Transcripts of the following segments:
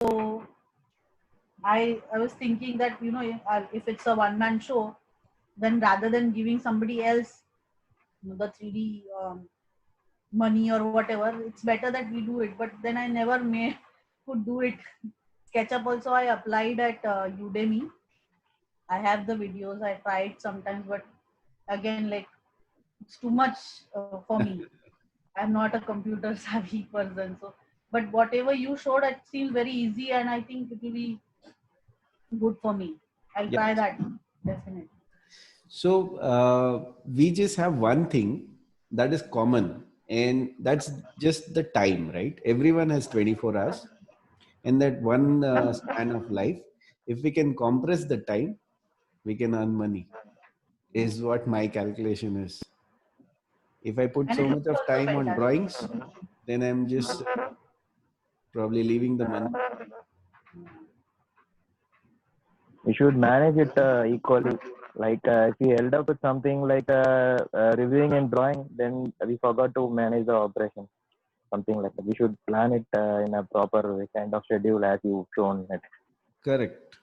So I was thinking that, if it's a one-man show, then rather than giving somebody else the 3D money or whatever, it's better that we do it. But then I never could do it. SketchUp also I applied at Udemy. I have the videos. I tried sometimes, but again, like, it's too much for me. I'm not a computer savvy person. So, but whatever you showed, it seems very easy, and I think it will be good for me. I'll Yep. try that definitely. So we just have one thing that is common, and that's just the time, right? Everyone has 24 hours, and that one span of life, if we can compress the time, we can earn money, is what my calculation is. If I put And so it much looks of also time on fantastic. drawings, then I'm just probably leaving the money. We should manage it equally. Like if we held up with something like reviewing and drawing, then we forgot to manage the operation. Something like that. We should plan it in a proper kind of schedule as you've shown it. Correct.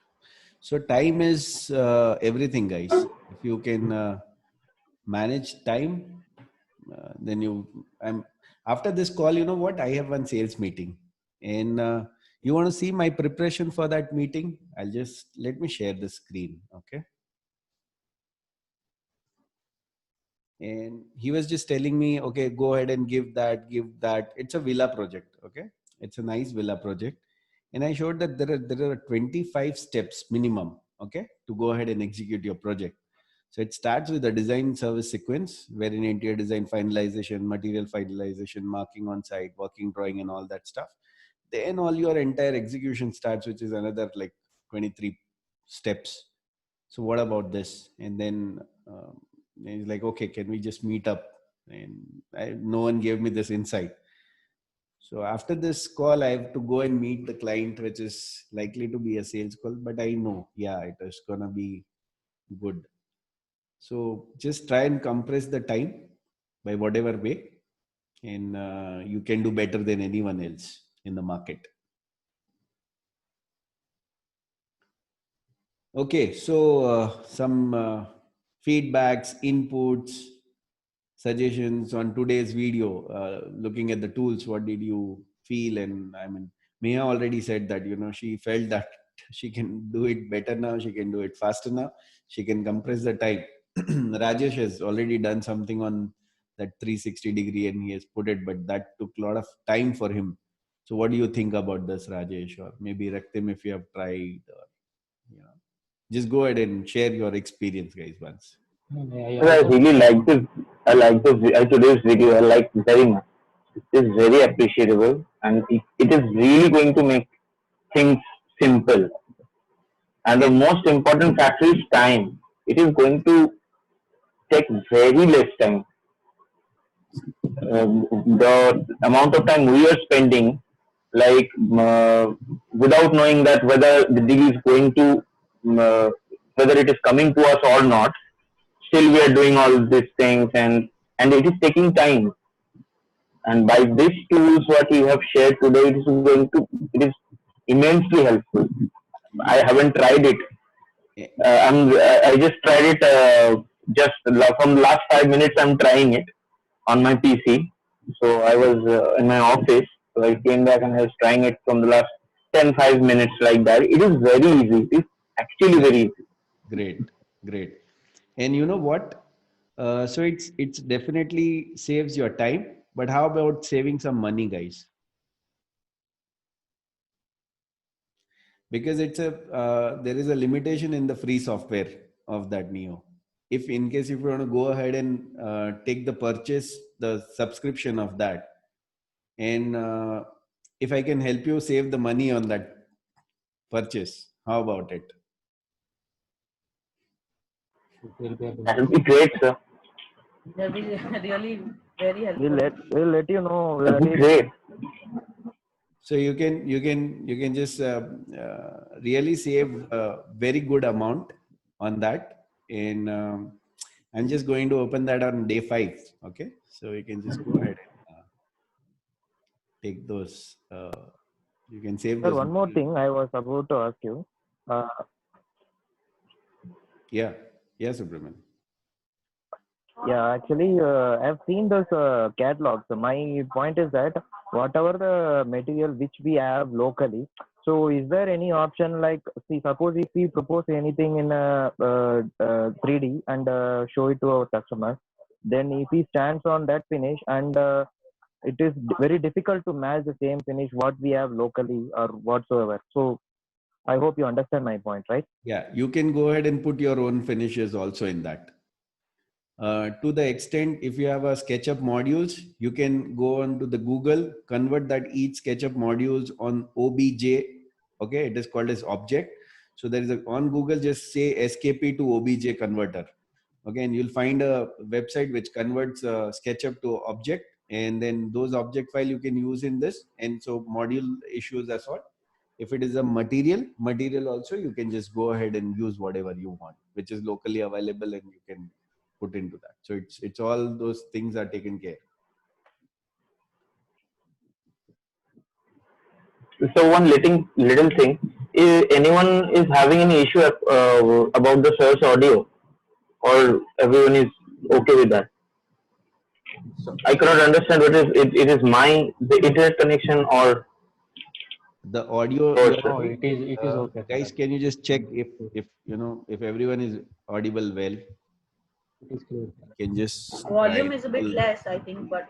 So time is everything, guys. If you can manage time, then I'm after this call, you know what? I have one sales meeting, and you want to see my preparation for that meeting? Let me share the screen, okay? And he was just telling me, okay, go ahead and give that. It's a villa project, okay? It's a nice villa project. And I showed that there are 25 steps minimum, okay, to go ahead and execute your project. So it starts with a design service sequence, wherein interior design finalization, material finalization, marking on site, working drawing, and all that stuff. Then all your entire execution starts, which is another like 23 steps. So what about this? And then he's like, okay, can we just meet up? And no one gave me this insight. So after this call, I have to go and meet the client, which is likely to be a sales call, but I know, yeah, it is gonna be good. So just try and compress the time by whatever way, and you can do better than anyone else in the market. Okay, so some feedbacks, inputs, suggestions on today's video. Looking at the tools, what did you feel? And I mean, Mia already said that she felt that she can do it better now. She can do it faster now. She can compress the time. Rajesh has already done something on that 360-degree, and he has put it, but that took a lot of time for him. So, what do you think about this, Rajesh, or maybe Raktim, if you have tried? Or, just go ahead and share your experience, guys, once. I really like this. I like the today's video. I like very much. It is very appreciable, and it is really going to make things simple. And the most important factor is time. It is going to take very less time. The amount of time we are spending, like without knowing that whether the deal is going to, uh, whether it is coming to us or not, still we are doing all these things, and it is taking time. And by these tools, what you have shared today, it is immensely helpful. I haven't tried it. I just tried it from the last 5 minutes. I'm trying it on my PC. So I was in my office. So I came back and I was trying it from the last 5 minutes like that. It is very easy. It is actually very easy. Great, great. And you know what? So it's definitely saves your time. But how about saving some money, guys? Because there is a limitation in the free software of that Neo. If in case if you want to go ahead and take the subscription of that, and if I can help you save the money on that purchase, how about it? That would be great, sir. They'll be really very We'll helpful. let you know That would be great. So you can just really save a very good amount on that, and I'm just going to open that on day 5. Okay, so you can just go ahead and take those You can save Sir, those. one more thing I was about to ask you. Yeah. Yeah, Subramanian. Yeah, actually, I've seen those catalogs. My point is that whatever the material which we have locally, so is there any option like, see, suppose if we propose anything in 3D and show it to our customer, then if he stands on that finish and it is very difficult to match the same finish what we have locally or whatsoever. So I hope you understand my point, right? Yeah, you can go ahead and put your own finishes also in that. To the extent, if you have a SketchUp modules, you can go on to the Google, convert that each SketchUp modules on OBJ. Okay, it is called as object. So there is a, on Google, just say SKP to OBJ converter. Okay, and you'll find a website which converts SketchUp to object, and then those object file you can use in this. And so module issues as well. If it is a material also, you can just go ahead and use whatever you want, which is locally available, and you can put into that. So it's all those things are taken care. So one little thing, if anyone is having any issue about the source audio, or everyone is okay with that? So I cannot understand whether it is the internet connection or the audio, source. No, it is okay, sir. guys, can you just check if you know if everyone is audible well? It is clear. Can just Volume try. is a bit less, I think, but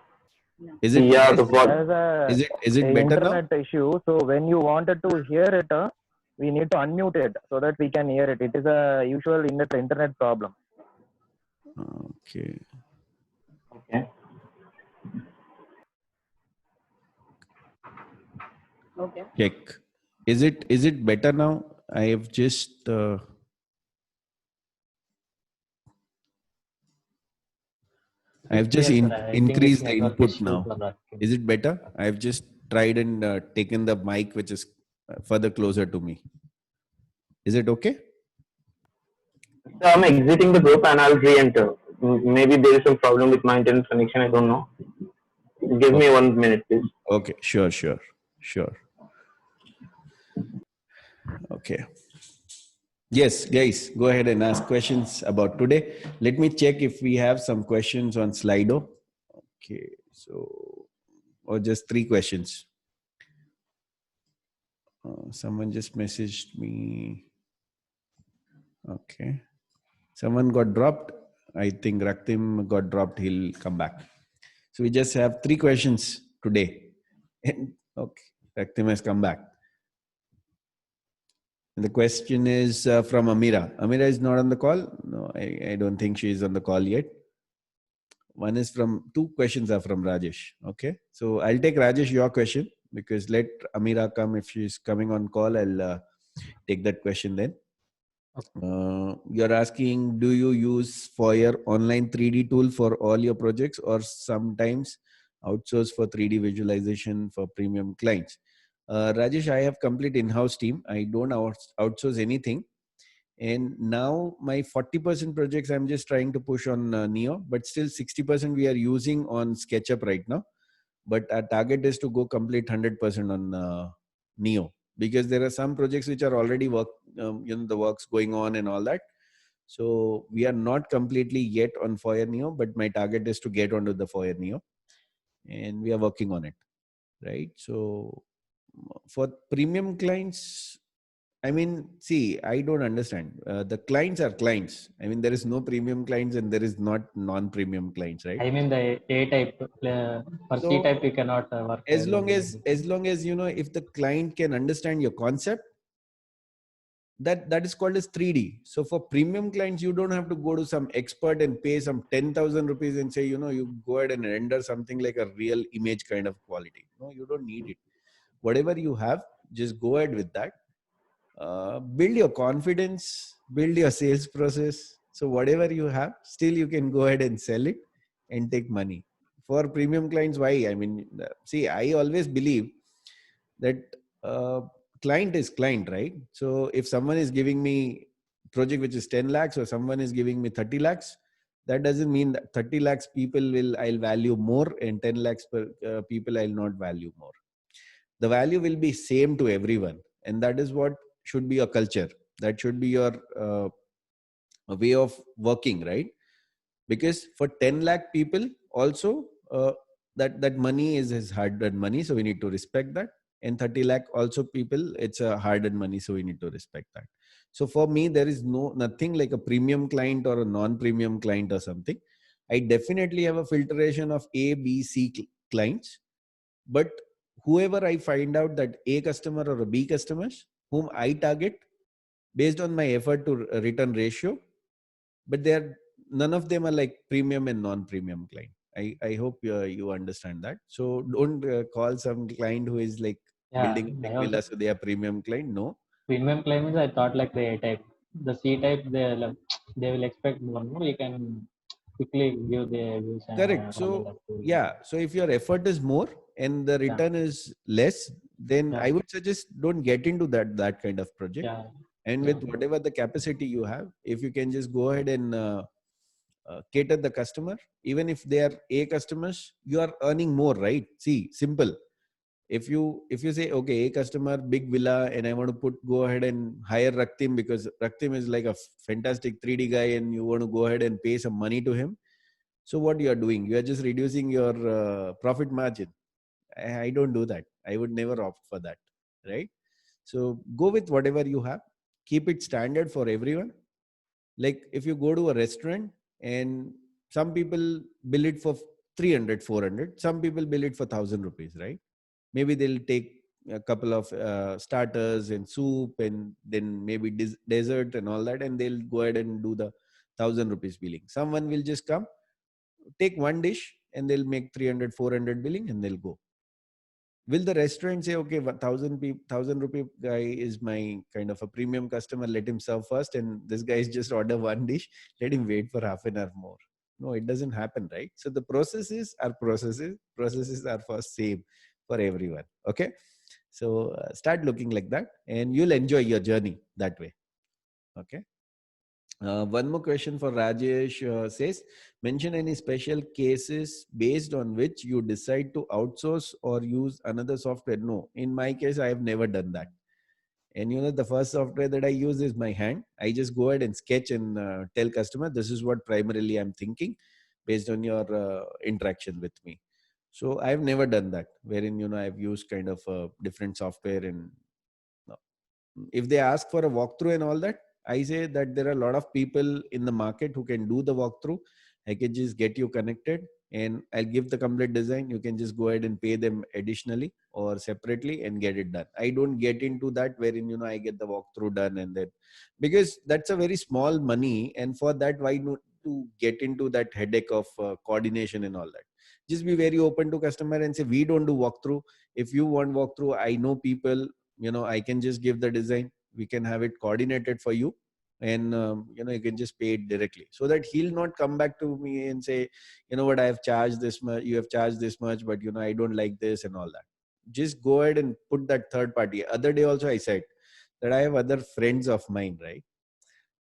yeah. Is it Yeah, less? There's a Is it better now? internet issue. So when you wanted to hear it, we need to unmute it so that we can hear it. It is a usual internet problem. Okay. Okay. Okay. Check. Is it better now? I have just Yes, sir, I think increased it's the network input issue now. for that. Is it better? I've just tried and taken the mic which is further closer to me. Is it okay? So I'm exiting the group and I'll re-enter. Maybe there is some problem with my internet connection. I don't know. Give me 1 minute, please. Okay, sure. Okay. Yes, guys, go ahead and ask questions about today. Let me check if we have some questions on Slido. Okay, so, or just 3 questions. Someone just messaged me. Okay. Someone got dropped. I think Raktim got dropped. He'll come back. So we just have 3 questions today. Okay, Raktim has come back. And the question is from Amira. Amira is not on the call. No, I don't think she is on the call yet. One is from, 2 questions are from Rajesh. Okay. So I'll take Rajesh, your question, because let Amira come. If she's coming on call, I'll take that question then. You're asking, do you use Foyer online 3D tool for all your projects, or sometimes outsource for 3D visualization for premium clients? Rajesh, I have complete in-house team. I don't outsource anything. And now my 40% projects, I'm just trying to push on Neo, but still 60% we are using on SketchUp right now. But our target is to go complete 100% on Neo, because there are some projects which are already the works going on and all that. So we are not completely yet on Foyer Neo, but my target is to get onto the Foyer Neo, and we are working on it, right? So for premium clients, I mean, see, I don't understand. The clients are clients. I mean, there is no premium clients and there is not non-premium clients, right? I mean the A type, for C type you cannot work. As long as if the client can understand your concept, that is called as 3D. So for premium clients, you don't have to go to some expert and pay some 10,000 rupees and say, you go ahead and render something like a real image kind of quality. No, you don't need it. Whatever you have, just go ahead with that. Build your confidence, build your sales process. So whatever you have, still you can go ahead and sell it and take money. For premium clients, why? I mean, see, I always believe that client is client, right? So if someone is giving me project which is 10 lakhs or someone is giving me 30 lakhs, that doesn't mean that 30 lakhs people I'll value more and 10 lakhs per people I'll not value more. the value will be same to everyone, and that is what should be your culture. That should be your way of working, right? Because for 10 lakh people also, that money is his hard-earned money, so we need to respect that. And 30 lakh also people, it's a hard-earned money, so we need to respect that. So for me, there is nothing like a premium client or a non-premium client or something. I definitely have a filtration of A, B, C clients, but whoever I find out that A customer or a B customers whom I target based on my effort to return ratio, but they're none of them are like premium and non-premium client. I hope you understand that. So don't call some client who is like Yeah, building a I big also villa, so they are premium client. No. premium claimants. I thought like the A type, the C type. They will expect more. No, you can quickly give the views Correct. and all of So that. Too. yeah, so if your effort is more and the Yeah, return is less, then yeah, I would suggest don't get into that kind of project. yeah, And yeah, with whatever the capacity you have, if you can just go ahead and cater the customer, even if they are A customers, you are earning more, right? See, simple. If you say, okay, A customer, big villa, and I want to go ahead and hire Raktim because Raktim is like a fantastic 3D guy, and you want to go ahead and pay some money to him. So what you are doing, you are just reducing your profit margin. I don't do that. I would never opt for that, right? So go with whatever you have. Keep it standard for everyone. Like if you go to a restaurant and some people bill it for 300, 400, some people bill it for 1,000 rupees, right? Maybe they'll take a couple of starters and soup and then maybe dessert and all that, and they'll go ahead and do the 1,000 rupees billing. Someone will just come, take one dish, and they'll make 300, 400 billing, and they'll go. Will the restaurant say, okay, 1,000 rupee guy is my kind of a premium customer, let him serve first, and this guy is just order one dish, let him wait for half an hour more? No, it doesn't happen, right? So the processes are for same for everyone. Okay, so start looking like that, and you'll enjoy your journey that way. Okay. One more question for Rajesh says, mention any special cases based on which you decide to outsource or use another software. No, in my case, I have never done that. And the first software that I use is my hand. I just go ahead and sketch and tell customer, this is what primarily I'm thinking based on your interaction with me. So I've never done that, wherein, I've used kind of a different software. And if they ask for a walkthrough and all that, I say that there are a lot of people in the market who can do the walkthrough. I can just get you connected and I'll give the complete design. You can just go ahead and pay them additionally or separately and get it done. I don't get into that wherein, I get the walkthrough done and then, because that's a very small money. And for that, why not to get into that headache of coordination and all that? Just be very open to customer and say, we don't do walkthrough. If you want walkthrough, I know people, I can just give the design, we can have it coordinated for you, and you can just pay it directly, so that he'll not come back to me and say, what, I have charged this much, you have charged this much, but I don't like this and all that. Just go ahead and put that third party. Other day also I said that I have other friends of mine, right?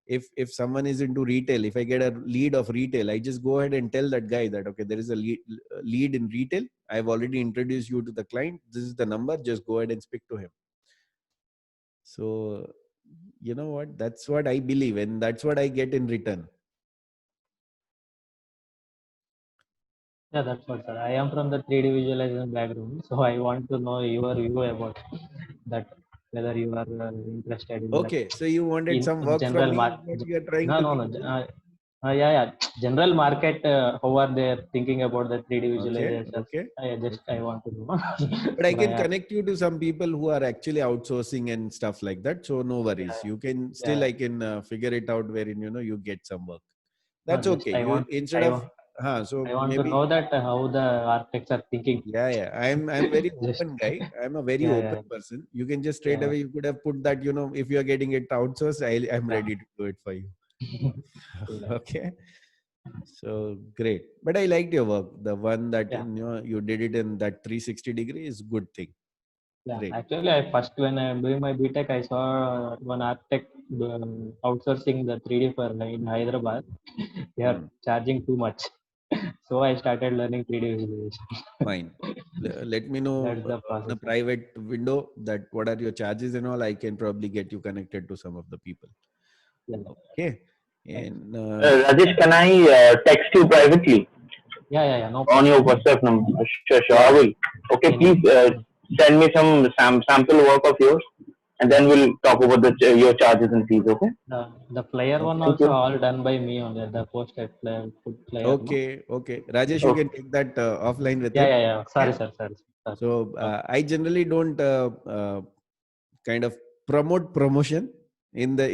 If someone is into retail, if I get a lead of retail, I just go ahead and tell that guy that, okay, there is a lead in retail, I've already introduced you to the client, this is the number, just go ahead and speak to him. So, you know what? That's what I believe, and that's what I get in return. yeah. That's what, sir. I am from the 3D visualization background, so I want to know your view about that. Whether you are interested in that Okay, so you wanted in some work from general me, market. what you are trying No, to no, think no. so? Yeah, yeah. General market. How are they thinking about the 3D Okay, visualization? okay, I okay. want to know. But I So I can asked. connect you to some people who are actually outsourcing and stuff like that. So no Yeah, worries. You can still, yeah. I can figure it out wherein, you get some work. No, That's just okay. You instead of, I so want to maybe, know that how the architects are thinking. yeah. I'm very Just open guy. I'm a very yeah, open yeah, person. You can just straight yeah, away, you could have put that, if you are getting it outsourced, I'm yeah. ready to do it for you. Yeah, Okay. So great. But I liked your work. The one that, yeah. you did it in that 360 degree is good thing. Yeah. Great. Actually, I first when I'm doing my BTech, I saw one architect outsourcing the 3D for in Hyderabad. They are Hmm. charging too much. So I started learning 3D visualization. Fine. Let me know That's the in process. a private window that what are your charges and all. I can probably get you connected to some of the people. Yeah. Okay. And Rajesh, can I text you privately Yeah. No on problem. your WhatsApp number? Sure, I will. Okay, please send me some sample work of yours, and then we'll talk about your charges and fees. Okay. The player one okay. Thank also you. all done by me only. The post I put player, no? Okay. Rajesh, you Okay. can take that offline with Yeah. him. Sorry, Okay. sir. Sorry. So Okay. I generally don't kind of promote promotion in the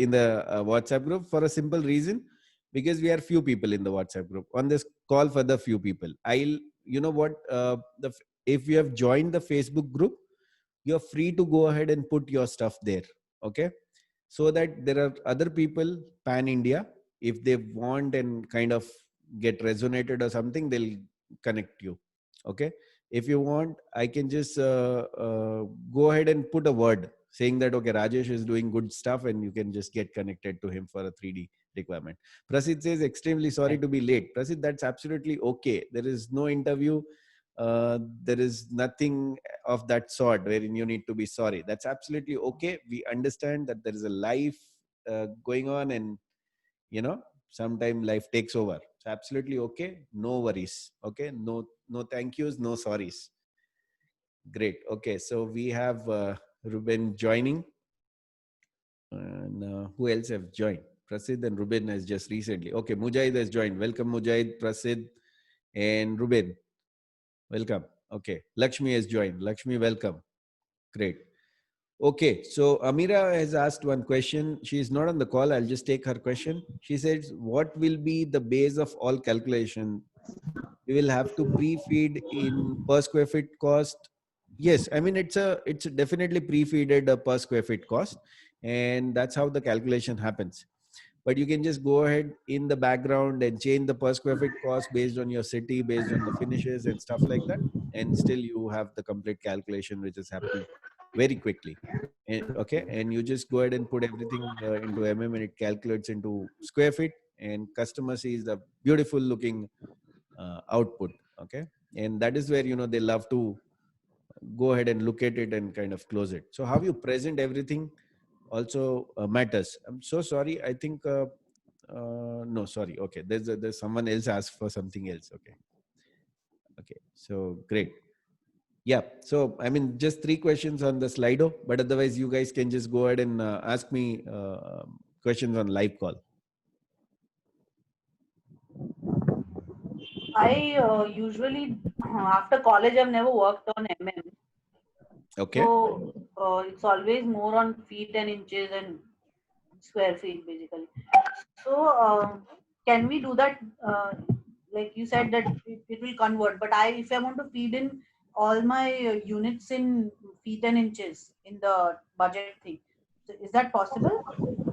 WhatsApp group for a simple reason, because we are few people in the WhatsApp group on this call for the few people. I'll you know what if you have joined the Facebook group, you're free to go ahead and put your stuff there. Okay, so that there are other people pan India, if they want and kind of get resonated or something, they'll connect you. Okay, if you want, I can just go ahead and put a word saying that okay, Rajesh is doing good stuff, and you can just get connected to him for a 3D requirement. Prasid says extremely sorry to be late. Prasid, that's absolutely okay. There is no interview, there is nothing of that sort wherein you need to be sorry. That's absolutely okay. We understand that there is a life going on, and sometime life takes over. It's absolutely okay. No worries. Okay, no thank yous, no sorries. Great. Okay, so we have Ruben joining, and who else have joined? Prasid and Ruben has just recently. Okay, Mujahid has joined. Welcome, Mujahid, Prasid, and Ruben. Welcome. Okay, Lakshmi has joined. Lakshmi, welcome. Great. Okay, so Amira has asked one question. She is not on the call. I'll just take her question. She says, what will be the base of all calculation? We will have to pre-feed in per square feet cost. Yes, I mean, it's definitely pre-feeded per square feet cost. And that's how the calculation happens. But you can just go ahead in the background and change the per square feet cost based on your city, based on the finishes and stuff like that. And still you have the complete calculation, which is happening very quickly. Okay, and you just go ahead and put everything into mm, and it calculates into square feet, and customer sees the beautiful looking output. Okay, and that is where they love to go ahead and look at it and kind of close it. So how you present everything also matters. I'm so sorry, I think no, sorry. Okay, there's someone else asked for something else. Okay, so great. Yeah, so I mean, just 3 questions on the Slido, but otherwise you guys can just go ahead and ask me questions on live call. I usually, after college, I've never worked on MM. Okay. So it's always more on feet and inches and square feet, basically. So can we do that? Like you said that it will convert, but if I want to feed in all my units in feet and inches in the budget thing, so is that possible?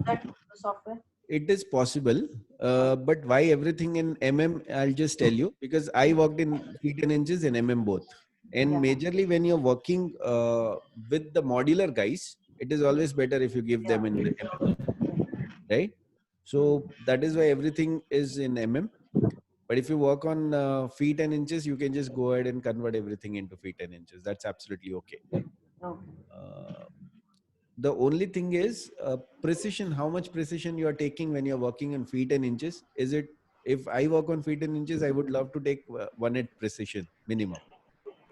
That software? It is possible, but why everything in mm? I'll just tell you, because I worked in feet and inches and mm both. And Yeah. majorly when you're working with the modular guys, it is always better if you give them in the mm, right? So that is why everything is in mm. But if you work on feet and inches, you can just go ahead and convert everything into feet and inches. That's absolutely okay. Okay. The only thing is precision. How much precision you are taking when you're working in feet and inches? Is it, if I work on feet and inches, I would love to take 1/8 precision minimum,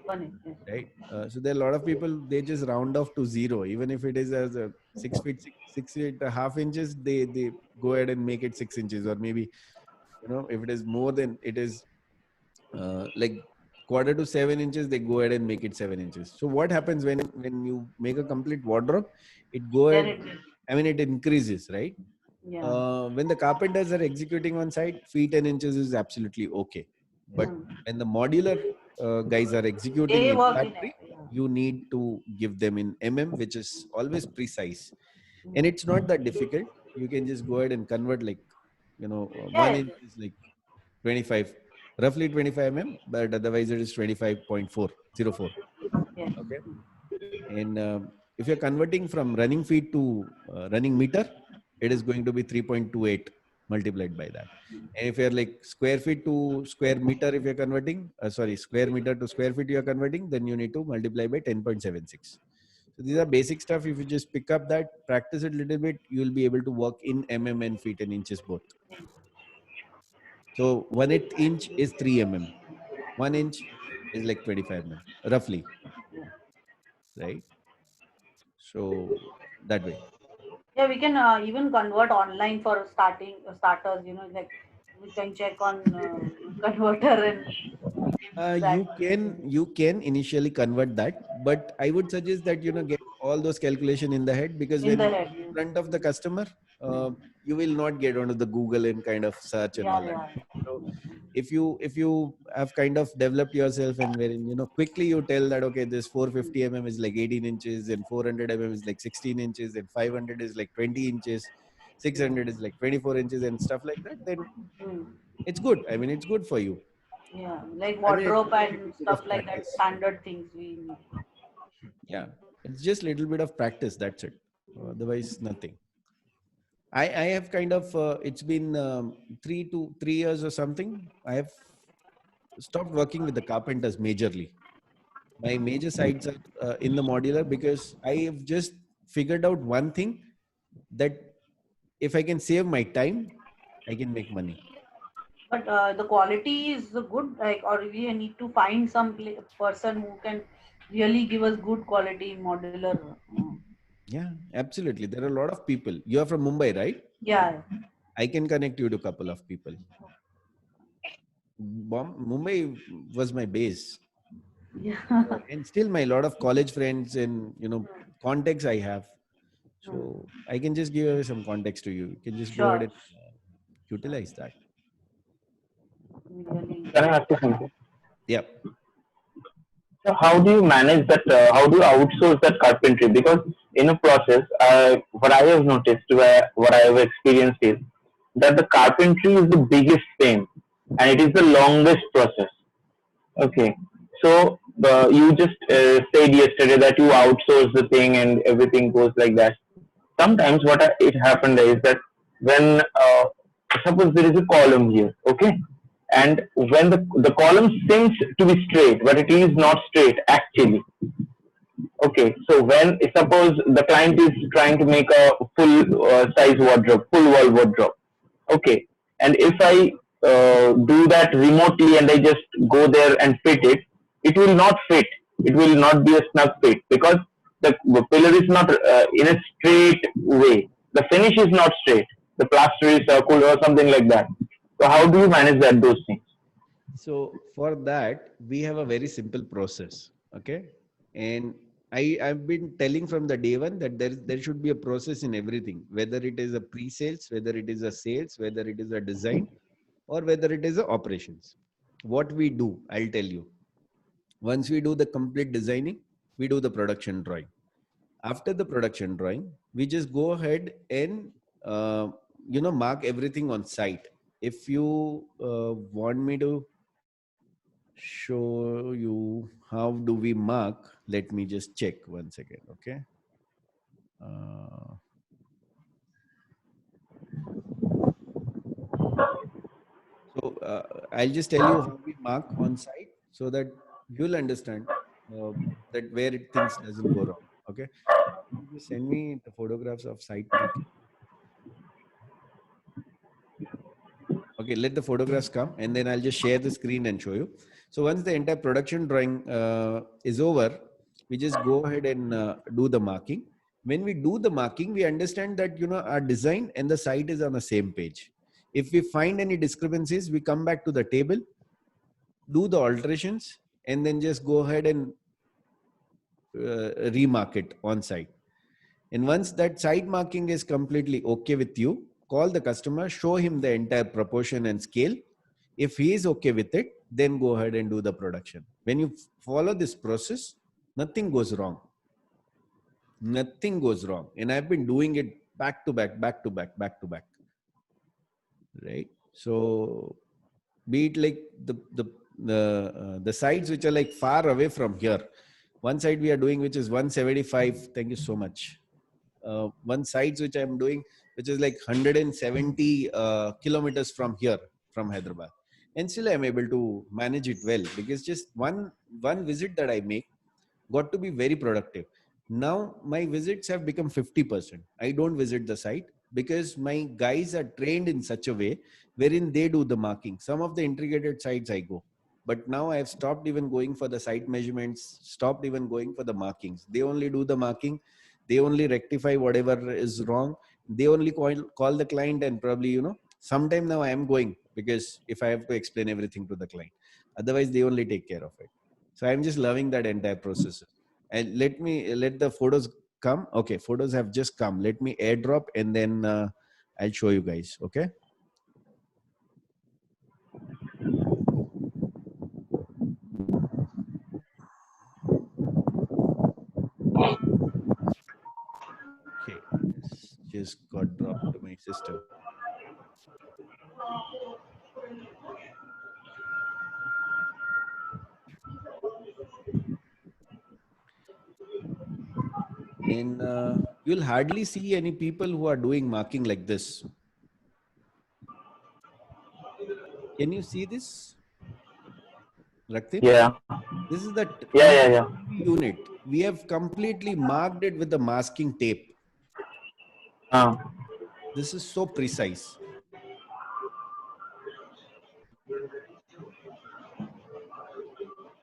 Funny. Yes. right? So there are a lot of people, they just round off to 0, even if it is as a 6 feet, 6 feet a half inches, they go ahead and make it 6 inches, or maybe if it is more than, it is like quarter to 7 inches, they go ahead and make it 7 inches. So what happens when you make a complete wardrobe, it go Then ahead, it will. I mean, it increases, right? Yeah. When the carpenters are executing on site, feet and inches is absolutely okay. But when the modular guys are executing They in work in it. factory, Yeah. you need to give them in mm, which is always precise. And it's not that difficult. You can just go ahead and convert, like, Yeah. 1 inch is like 25, roughly 25 mm, but otherwise it is 25.404. Yes. Okay. And if you're converting from running feet to running meter, it is going to be 3.28. multiplied by that. And if you're like square feet to square meter, if you're converting, square meter to square feet you're converting, then you need to multiply by 10.76. So these are basic stuff. If you just pick up that, practice it a little bit, you'll be able to work in mm and feet and inches both. So 1/8 inch is 3 mm. 1 inch is like 25 mm, roughly. Right? So that way. Yeah, we can even convert online for starters. Like we can check on converter and we can use that. You can initially convert that, but I would suggest that get all those calculation in the head, because In when the you're head. in front of the customer, you will not get onto the Google and kind of search and all that. Yeah. So if you have kind of developed yourself, and wherein quickly you tell that okay, this 450 mm is like 18 inches, and 400 mm is like 16 inches, and 500 is like 20 inches, 600 is like 24 inches and stuff like that, then Hmm. it's good. I mean, it's good for you. Yeah, like I mean, it's wardrobe just a and little bit stuff of like that, practice. standard things we need. Yeah, it's just little bit of practice. That's it. Otherwise, nothing. I have kind of it's been 3 years or something. I have stopped working with the carpenters majorly. My major sites are in the modular, because I have just figured out one thing, that if I can save my time, I can make money. But the quality is good, like, or we need to find some person who can really give us good quality modular. Yeah, absolutely. There are a lot of people. You are from Mumbai, right? Yeah. I can connect you to a couple of people. Mumbai was my base. Yeah. And still my lot of college friends and contacts I have. So I can just give away some context to you. You can just go ahead Sure. and utilize that. Really. Can I ask you something? Yeah. So how do you manage that? How do you outsource that carpentry? Because in a process, what I have noticed, what I have experienced is that the carpentry is the biggest pain, and it is the longest process. Okay, so you just said yesterday that you outsource the thing and everything goes like that. Sometimes it happened is that when suppose there is a column here, okay, and when the column seems to be straight, but it is not straight actually. Okay, so when suppose the client is trying to make a full size wardrobe, full wall wardrobe, okay, and if I do that remotely and I just go there and fit it, it will not fit. It will not be a snug fit because the pillar is not in a straight way. The finish is not straight. The plaster is circular or something like that. So how do you manage those things? So for that, we have a very simple process. Okay. And I've been telling from the day one that there should be a process in everything, whether it is a pre-sales, whether it is a sales, whether it is a design, or whether it is a operations. What we do, I'll tell you. Once we do the complete designing, we do the production drawing. After the production drawing, we just go ahead and mark everything on site. If you want me to show you how do we mark, let me just check one second. Okay. I'll just tell you how we mark on site so that you'll understand that where things doesn't go wrong. Okay. Just send me the photographs of site marking. Okay, let the photographs come and then I'll just share the screen and show you. So once the entire production drawing is over, we just go ahead and do the marking. When we do the marking, we understand that our design and the site is on the same page. If we find any discrepancies, we come back to the table, do the alterations, and then just go ahead and remark it on site. And once that site marking is completely okay with you, call the customer, show him the entire proportion and scale. If he is okay with it, then go ahead and do the production. When you follow this process, nothing goes wrong. Nothing goes wrong. And I've been doing it back to back, back to back, back to back. Right? So be it like the sites which are like far away from here. One side we are doing, which is 175. Thank you so much. one sites which I'm doing, which is like 170 kilometers from here, from Hyderabad. And still I'm able to manage it well, because just one visit that I make got to be very productive. Now my visits have become 50%. I don't visit the site because my guys are trained in such a way wherein they do the marking. Some of the integrated sites I go, but now I have stopped even going for the site measurements, stopped even going for the markings. They only do the marking. They only rectify whatever is wrong. They only call the client, and probably, sometime now I am going, because if I have to explain everything to the client, otherwise they only take care of it. So I'm just loving that entire process. And let the photos come. Okay, photos have just come. Let me airdrop, and then I'll show you guys. Okay. Okay, it's just got dropped to my system. And you'll hardly see any people who are doing marking like this. Can you see this, Raktip? Yeah. This is the Yeah. unit. We have completely marked it with the masking tape. This is so precise.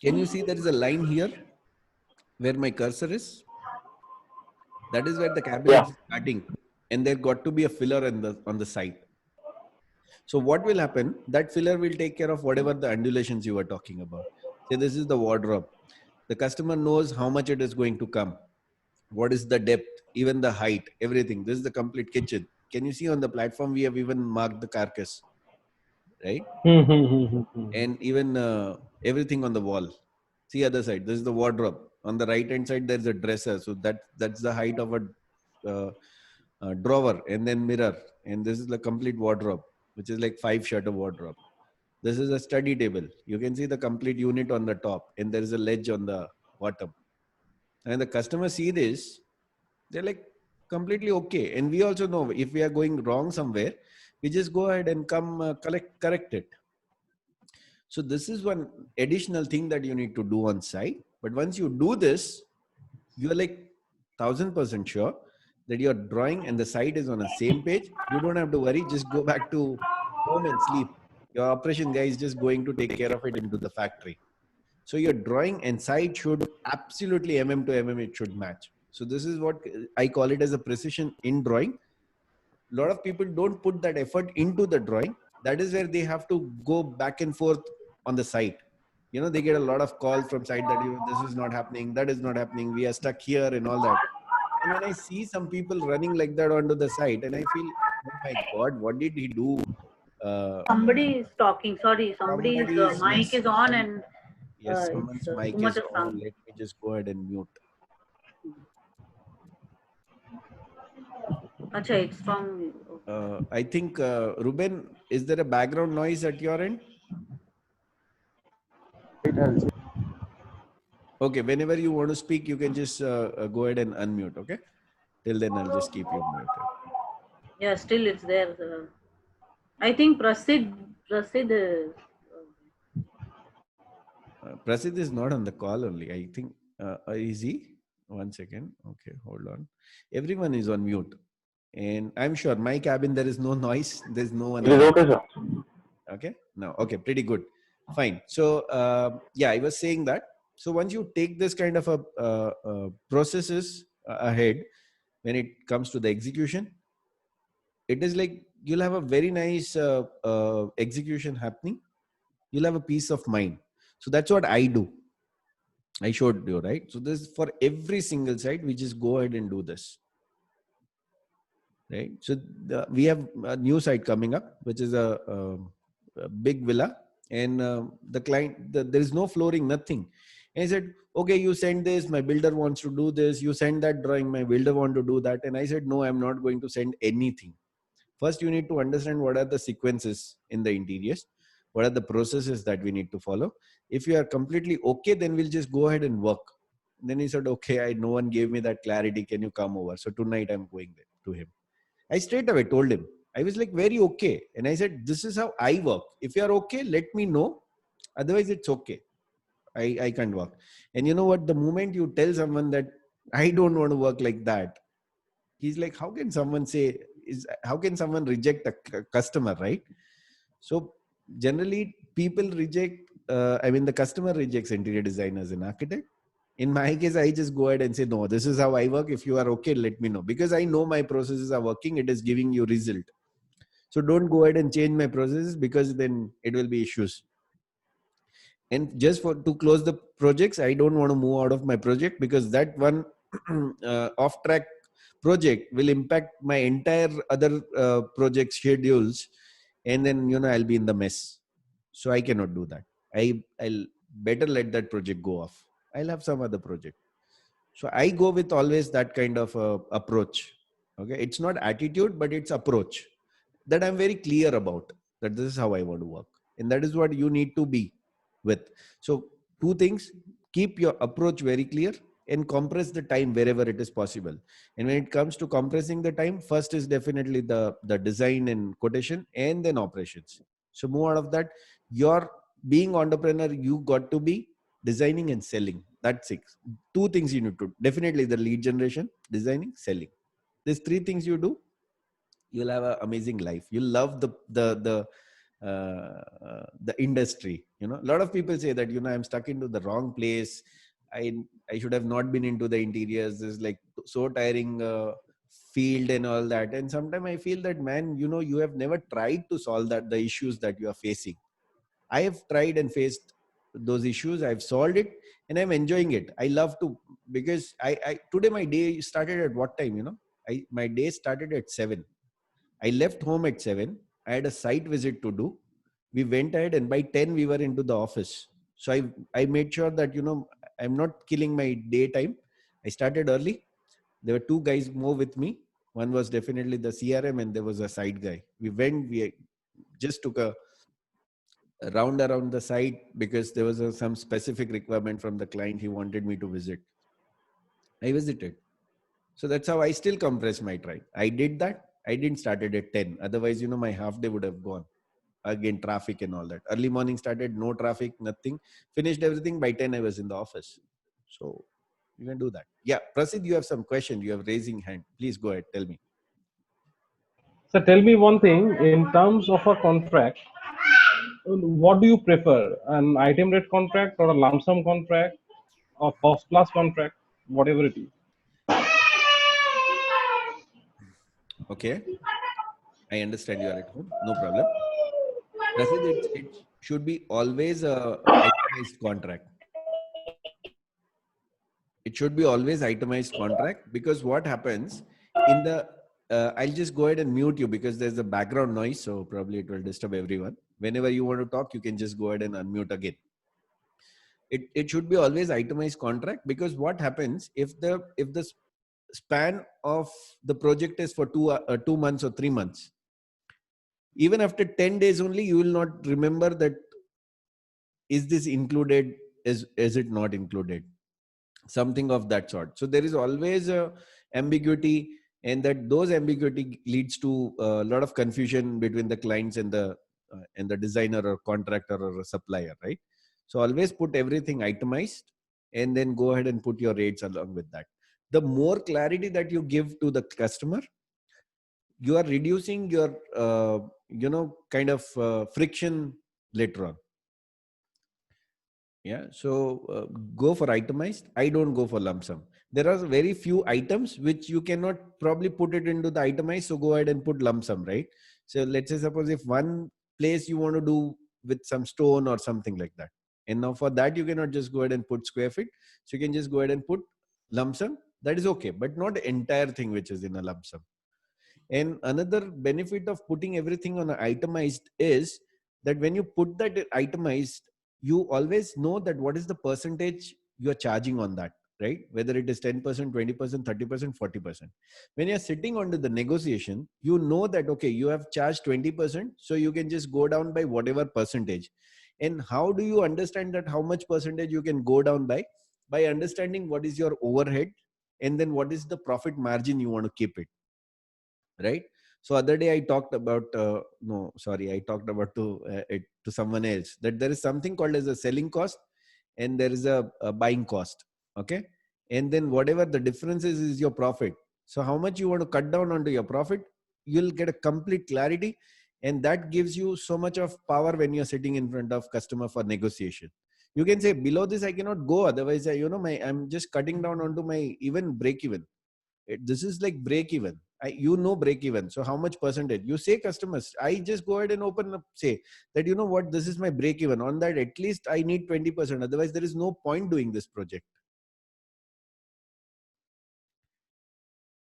Can you see there is a line here where my cursor is? That is where the cabinet is starting, and there got to be a filler on the side. So what will happen? That filler will take care of whatever the undulations you were talking about. Say this is the wardrobe. The customer knows how much it is going to come. What is the depth, even the height, everything. This is the complete kitchen. Can you see on the platform, we have even marked the carcass, right? And even everything on the wall. See other side, this is the wardrobe. On the right hand side, there's a dresser. So that's the height of a drawer, and then mirror. And this is the complete wardrobe, which is like 5-shutter wardrobe. This is a study table. You can see the complete unit on the top, and there is a ledge on the bottom. And the customer see this, they're like completely okay. And we also know if we are going wrong somewhere, we just go ahead and come correct it. So this is one additional thing that you need to do on site. But once you do this, you are like 1000% sure that your drawing and the site is on the same page. You don't have to worry. Just go back to home and sleep. Your operation guy is just going to take care of it into the factory. So your drawing and site should absolutely mm to mm, it should match. So this is what I call it as a precision in drawing. A lot of people don't put that effort into the drawing. That is where they have to go back and forth on the site. They get a lot of calls from site that this is not happening, that is not happening, we are stuck here and all that. And when I see some people running like that onto the site, and I feel, oh my God, what did he do? Somebody is talking. Sorry, somebody's mic yes, is on, and yes, someone's mic is on. Let me just go ahead and mute. Acha, it's from. I think, Ruben, is there a background noise at your end? Okay, whenever you want to speak, you can just go ahead and unmute. Okay, till then I'll just keep you muted. Yeah, still it's there. I think Prasid. Prasid is not on the call only. I think is he? 1 second. Okay, hold on. Everyone is on mute, and I'm sure my cabin there is no noise. There's no one. It is okay, sir. Okay. No. Okay. Pretty good. Fine. So yeah, I was saying that. So once you take this kind of a processes ahead, when it comes to the execution, it is like you'll have a very nice execution happening. You'll have a peace of mind. So that's what I do. I showed you, right? So this for every single site, we just go ahead and do this. Right. So we have a new site coming up, which is a big villa, and the client, there is no flooring, nothing. And I said, okay, you send this, my builder wants to do this. You send that drawing, my builder want to do that. And I said, no, I'm not going to send anything. First, you need to understand what are the sequences in the interiors. What are the processes that we need to follow? If you are completely okay, then we'll just go ahead and work. Then he said, okay, no one gave me that clarity. Can you come over? So tonight I'm going there to him. I straight away told him. I was like very okay. And I said, this is how I work. If you are okay, let me know. Otherwise, it's okay. I can't work. And you know what? The moment you tell someone that I don't want to work like that, he's like, how can someone reject a customer, right? So generally people reject, the customer rejects interior designers and architect. In my case, I just go ahead and say, no, this is how I work. If you are okay, let me know. Because I know my processes are working. It is giving you result. So don't go ahead and change my processes, because then it will be issues. And just to close the projects, I don't want to move out of my project, because that one off track project will impact my entire other project schedules. And then, I'll be in the mess. So I cannot do that. I'll better let that project go off. I'll have some other project. So I go with always that kind of approach. Okay. It's not attitude, but it's approach that I'm very clear about, that this is how I want to work. And that is what you need to be with. So two things: keep your approach very clear and compress the time wherever it is possible. And when it comes to compressing the time, first is definitely the design and quotation, and then operations. So move out of that. You're being entrepreneur, you got to be designing and selling. That's it. Two things you need to do. Definitely the lead generation, designing, selling. These three things you do, you'll have an amazing life. You'll love the industry. A lot of people say that, I'm stuck into the wrong place. I should have not been into the interiors. This is like so tiring field and all that. And sometimes I feel that, man, you have never tried to solve the issues that you are facing. I have tried and faced those issues. I've solved it, and I'm enjoying it. I love to, because I today my day started at what time? My day started at 7. I left home at 7. I had a site visit to do. We went ahead, and by 10 we were into the office. So I made sure that, I'm not killing my daytime. I started early. There were 2 guys more with me. One was definitely the CRM, and there was a site guy. We just took a round around the site, because there was some specific requirement from the client he wanted me to visit. I visited. So that's how I still compress my time. I did that. I didn't started at 10. Otherwise, my half day would have gone. Again, traffic and all that. Early morning started, no traffic, nothing. Finished everything. By 10, I was in the office. So you can do that. Yeah, Prasid, you have some question. You have raising hand. Please go ahead. Tell me. So tell me one thing, in terms of a contract, what do you prefer? An item rate contract or a lump sum contract or cost plus contract, whatever it is? Okay. I understand you are at home. No problem. Prasid, it should be always a itemized contract. It should be always itemized contract, because what happens in the, I'll just go ahead and mute you, because there's a background noise. So probably it will disturb everyone. Whenever you want to talk, you can just go ahead and unmute again. It should be always itemized contract, because what happens if the span of the project is for 2 months or 3 months, even after 10 days only, you will not remember that, is this included? Is it not included? Something of that sort. So there is always a ambiguity, and those ambiguity leads to a lot of confusion between the clients and the designer or contractor or a supplier, right? So always put everything itemized, and then go ahead and put your rates along with that. The more clarity that you give to the customer, you are reducing your kind of friction later on. Yeah. So go for itemized. I don't go for lump sum. There are very few items which you cannot probably put it into the itemized. So go ahead and put lump sum, right? So let's say, suppose if one place you want to do with some stone or something like that. And now for that, you cannot just go ahead and put square feet. So you can just go ahead and put lump sum. That is okay, but not the entire thing which is in a lump sum. And another benefit of putting everything on an itemized is that when you put that itemized, you always know that what is the percentage you are charging on that, right? Whether it is 10%, 20%, 30%, 40%. When you're sitting under the negotiation, you know that, okay, you have charged 20%. So you can just go down by whatever percentage. And how do you understand that how much percentage you can go down by? By understanding what is your overhead and then what is the profit margin you want to keep it, right? So other day I talked about no, sorry, I talked about to someone else that there is something called as a selling cost and there is a buying cost. Okay. And then whatever the difference is your profit. So how much you want to cut down onto your profit, you'll get a complete clarity. And that gives you so much of power when you're sitting in front of customer for negotiation. You can say below this, I cannot go. Otherwise, I'm just cutting down onto my even break even. This is like break even. Break even. So how much percentage? You say customers, I just go ahead and open up, say that, you know what, this is my break even. On that, at least I need 20%. Otherwise, there is no point doing this project.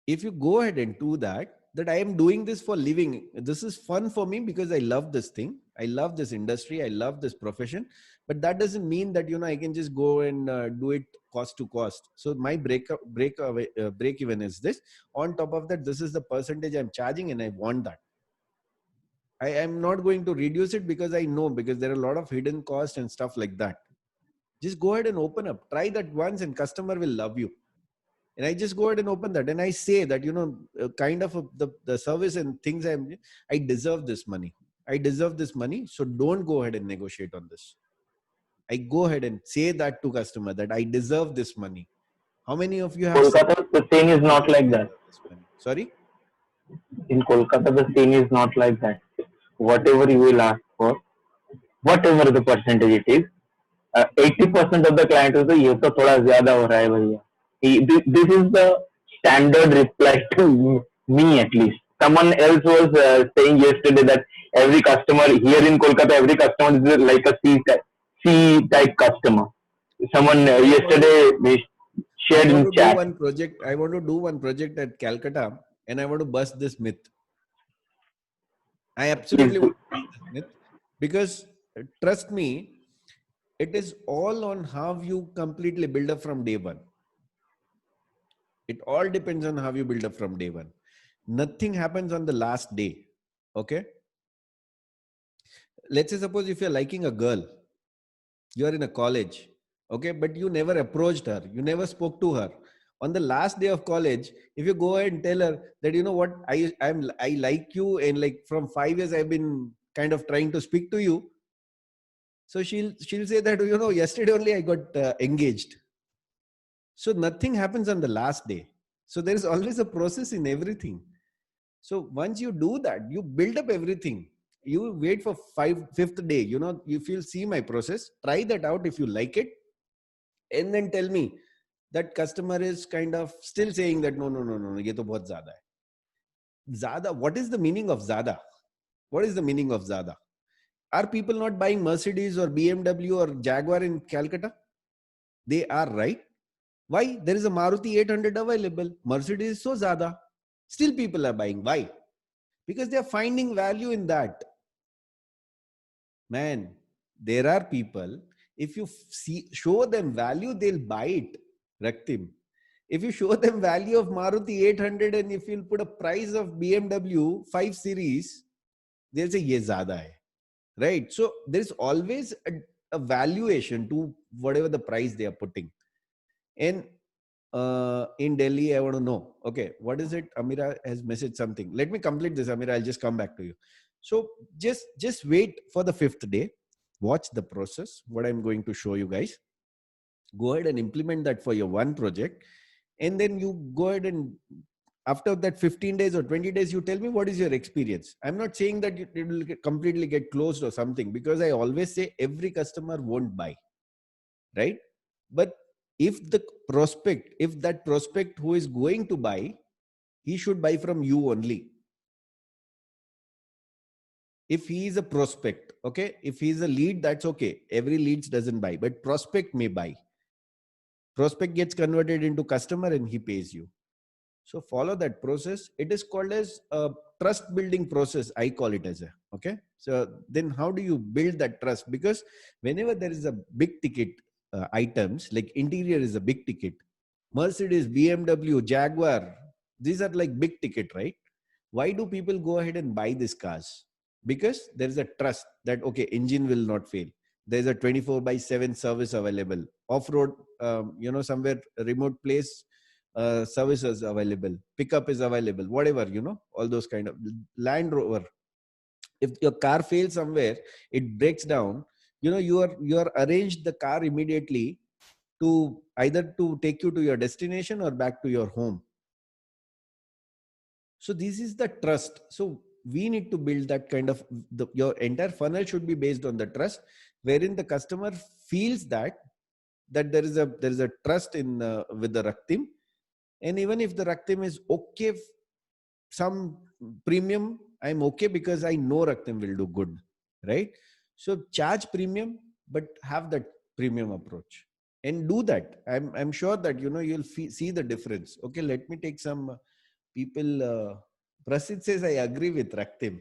If you go ahead and do that I am doing this for living. This is fun for me because I love this thing. I love this industry. I love this profession. But that doesn't mean that, I can just go and do it cost to cost. So my break even is this. On top of that, this is the percentage I'm charging and I want that. I am not going to reduce it because I know, because there are a lot of hidden costs and stuff like that. Just go ahead and open up. Try that once and customer will love you. And I just go ahead and open that. And I say that, kind of the service and things I deserve this money. I deserve this money. So don't go ahead and negotiate on this. I go ahead and say that to customer that I deserve this money. How many of you have Kolkata, the thing is not like that. Sorry? In Kolkata, the thing is not like that. Whatever you will ask for, whatever the percentage it is, 80% of the client will say, ये तो थोड़ा ज़्यादा हो रहा है भैया. This is the standard reply to me at least. Someone else was saying yesterday that every customer here in Kolkata, every customer is like a C type customer. Someone yesterday shared in chat. I want to do one project at Calcutta and I want to bust this myth. I absolutely want to bust this myth because trust me, it is all on how you completely build up from day one. It all depends on how you build up from day one. Nothing happens on the last day. Okay. Let's say suppose if you're liking a girl, you're in a college. Okay. But you never approached her. You never spoke to her. On the last day of college, if you go ahead and tell her that, you know what, I like you and like from 5 years, I've been kind of trying to speak to you. So she'll say that, yesterday only I got engaged. So nothing happens on the last day. So there is always a process in everything. So once you do that, you build up everything. You wait for fifth day, if you'll see my process, try that out if you like it. And then tell me that customer is kind of still saying that, no, ye to bahut zyada hai. Zyada, what is the meaning of zyada? What is the meaning of zyada? Are people not buying Mercedes or BMW or Jaguar in Calcutta? They are, right? Why? There is a Maruti 800 available. Mercedes is so zyada. Still people are buying. Why? Because they are finding value in that. Man, there are people, if you show them value, they'll buy it. Raktim. If you show them value of Maruti 800 and if you'll put a price of BMW 5 Series, they'll say, ye zyada hai. Right? So there's always a valuation to whatever the price they are putting. And in Delhi, I want to know, okay, what is it? Amira has messaged something. Let me complete this, Amira. I'll just come back to you. So just wait for the 5th day. Watch the process, what I'm going to show you guys. Go ahead and implement that for your one project. And then you go ahead and after that 15 days or 20 days, you tell me what is your experience. I'm not saying that it will completely get closed or something, because I always say every customer won't buy, right? But if that prospect who is going to buy, he should buy from you only. If he is a prospect, okay, if he is a lead, that's okay. Every leads doesn't buy, but prospect may buy. Prospect gets converted into customer and he pays you. So follow that process. It is called as a trust building process. I call it as okay. So then how do you build that trust? Because whenever there is a big ticket items, like interior is a big ticket, Mercedes, BMW, Jaguar, these are like big ticket, right? Why do people go ahead and buy these cars? Because there is a trust that, okay, engine will not fail. There's a 24/7 service available. Off-road, somewhere remote place, services available. Pickup is available. Whatever, all those kind of. Land Rover. If your car fails somewhere, it breaks down. You are arranged the car immediately to either to take you to your destination or back to your home. So this is the trust. So we need to build that kind of, your entire funnel should be based on the trust, wherein the customer feels that there is a trust in with the Raktim. And even if the Raktim is okay, some premium, I'm okay because I know Raktim will do good, right? So charge premium, but have that premium approach and do that. I'm sure that you'll see the difference. Okay, let me take some people. Prasid says I agree with Raktim.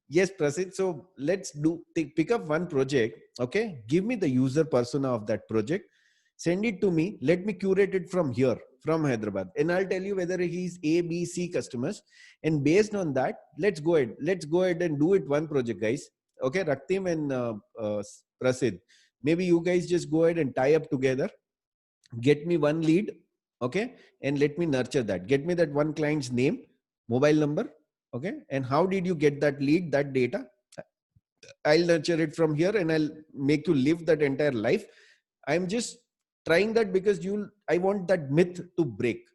Yes, Prasid. So let's pick up one project. Okay, give me the user persona of that project. Send it to me. Let me curate it from here, from Hyderabad, and I'll tell you whether he's A, B, C customers. And based on that, let's go ahead and do it one project, guys. Okay, Raktim and Prasid. Maybe you guys just go ahead and tie up together. Get me one lead, okay, and let me nurture that. Get me that one client's name, mobile number, okay, and how did you get that lead, that data? I'll nurture it from here and I'll make you live that entire life. I'm just trying that because I want that myth to break.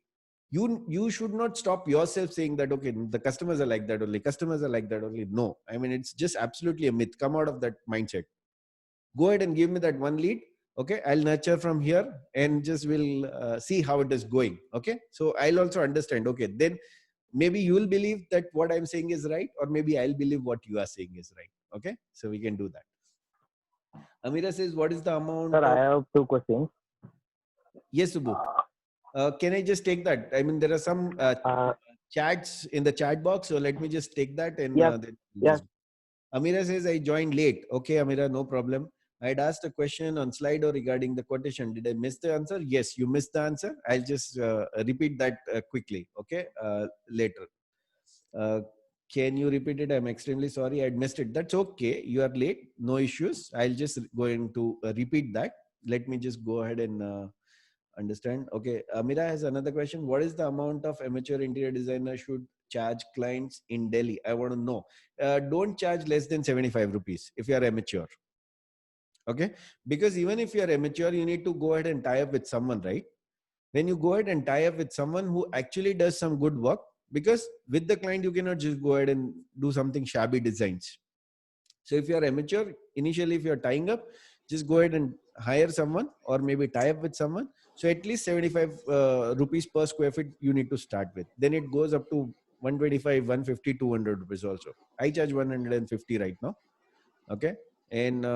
You should not stop yourself saying that, okay, the customers are like that only. Customers are like that only. No, I mean, it's just absolutely a myth. Come out of that mindset. Go ahead and give me that one lead. Okay, I'll nurture from here and just will see how it is going. Okay, so I'll also understand. Okay, then maybe you will believe that what I'm saying is right, or maybe I'll believe what you are saying is right. Okay, so we can do that. Amira says, what is the amount? Sir, I have two questions. Yes, Subbu. Can I just take that? I mean, there are some chats in the chat box, so let me just take that. And yes. Amira says, I joined late. Okay, Amira, no problem. I'd asked a question on Slido regarding the quotation. Did I miss the answer? Yes, you missed the answer. I'll just repeat that quickly, okay, later. Can you repeat it? I'm extremely sorry. I'd missed it. That's okay. You are late. No issues. I'll just going to repeat that. Let me just go ahead and understand. Okay. Amira has another question. What is the amount of amateur interior designer should charge clients in Delhi? I want to know. Don't charge less than 75 rupees if you are amateur. Okay. Because even if you are amateur, you need to go ahead and tie up with someone, right? When you go ahead and tie up with someone who actually does some good work, because with the client, you cannot just go ahead and do something shabby designs. So if you are amateur, initially, if you're tying up, just go ahead and hire someone or maybe tie up with someone. So at least 75 rupees per square feet you need to start with. Then it goes up to 125, 150, 200 rupees also. I charge 150 right now. Okay. And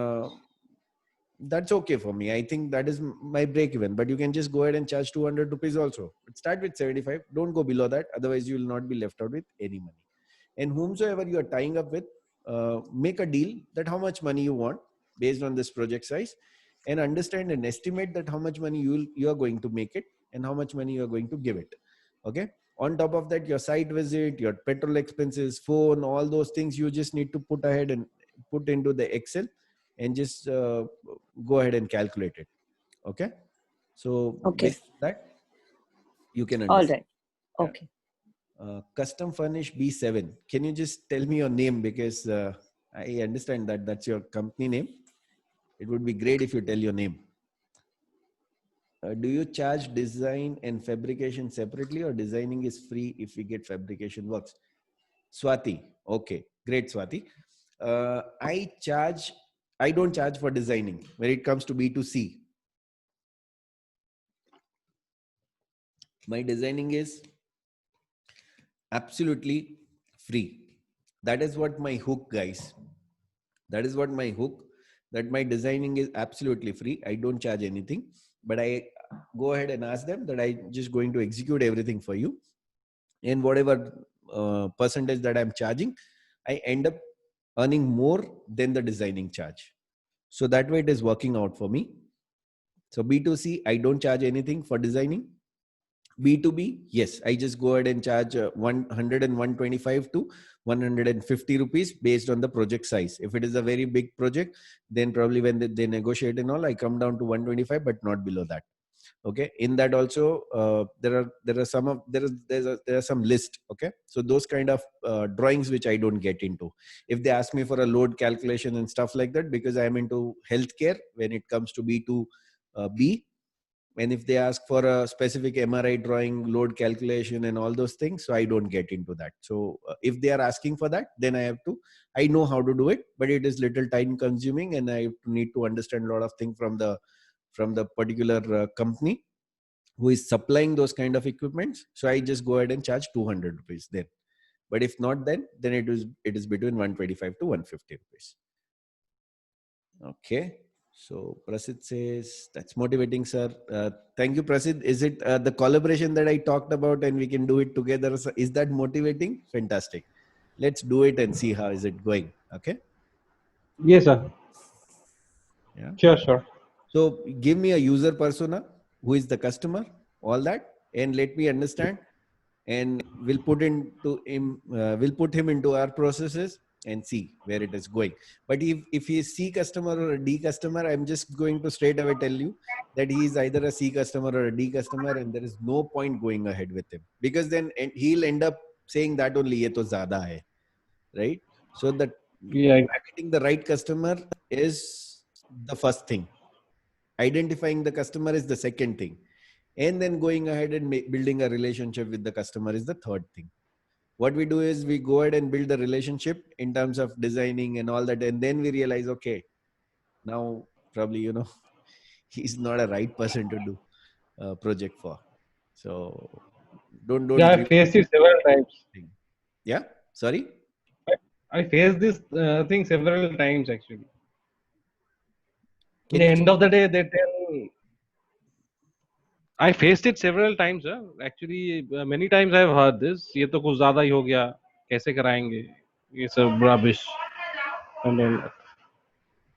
that's okay for me. I think that is my break even, but you can just go ahead and charge 200 rupees also. Start with 75. Don't go below that. Otherwise you will not be left out with any money. And whomsoever you are tying up with, make a deal that how much money you want based on this project size, and understand and estimate that how much money you are going to make it and how much money you are going to give it. Okay. On top of that, your site visit, your petrol expenses, phone, all those things you just need to put ahead and put into the Excel and just go ahead and calculate it. Okay. So based on that, you can understand. All right. Okay. Custom Furnish B7. Can you just tell me your name? Because I understand that that's your company name. It would be great if you tell your name. Do you charge design and fabrication separately, or designing is free if we get fabrication works? Swati. Okay. Great, Swati. I don't charge for designing when it comes to B2C. My designing is absolutely free. That is what my hook, guys. That is what my hook, that my designing is absolutely free. I don't charge anything, but I go ahead and ask them that I just going to execute everything for you. And whatever percentage that I'm charging, I end up earning more than the designing charge. So that way it is working out for me. So B2C, I don't charge anything for designing. B2B, yes, I just go ahead and charge 100 and 125 to 150 rupees based on the project size. If it is a very big project, then probably when they negotiate and all, I come down to 125, but not below that. Okay, in that also there are some list. Okay, so those kind of drawings which I don't get into. If they ask me for a load calculation and stuff like that, because I am into healthcare when it comes to B2B, and if they ask for a specific MRI drawing, load calculation and all those things, so I don't get into that. So if they are asking for that, then I know how to do it, but it is little time consuming, and I need to understand a lot of things from the particular company who is supplying those kind of equipments. So I just go ahead and charge 200 rupees then. But if not, then it is between 125 to 150 rupees. Okay. So Prasid says, that's motivating, sir. Thank you, Prasid. Is it the collaboration that I talked about and we can do it together? So is that motivating? Fantastic. Let's do it and see how is it going. Okay. Yes, sir. Yeah. Sure. So give me a user persona, who is the customer, all that, and let me understand, and we'll put him into our processes and see where it is going. But if he is C customer or a D customer, I'm just going to straight away tell you that he is either a C customer or a D customer, and there is no point going ahead with him, because then he'll end up saying that only ye to zyada hai, right? So that Yeah. targeting the right customer is the first thing. Identifying the customer is the second thing, and then going ahead and building a relationship with the customer is the third thing. What we do is we go ahead and build the relationship in terms of designing and all that, and then we realize, okay, now probably he's not a right person to do a project for. So don't Yeah, I repeat faced it several times. thing. Yeah, sorry. I faced this thing several times actually. At Can the you end of the day, they tell. I faced it several times, sir. Actually, many times I've heard this. ये तो कुछ ज़्यादा ही हो गया. कैसे कराएंगे? ये सब rubbish. And then,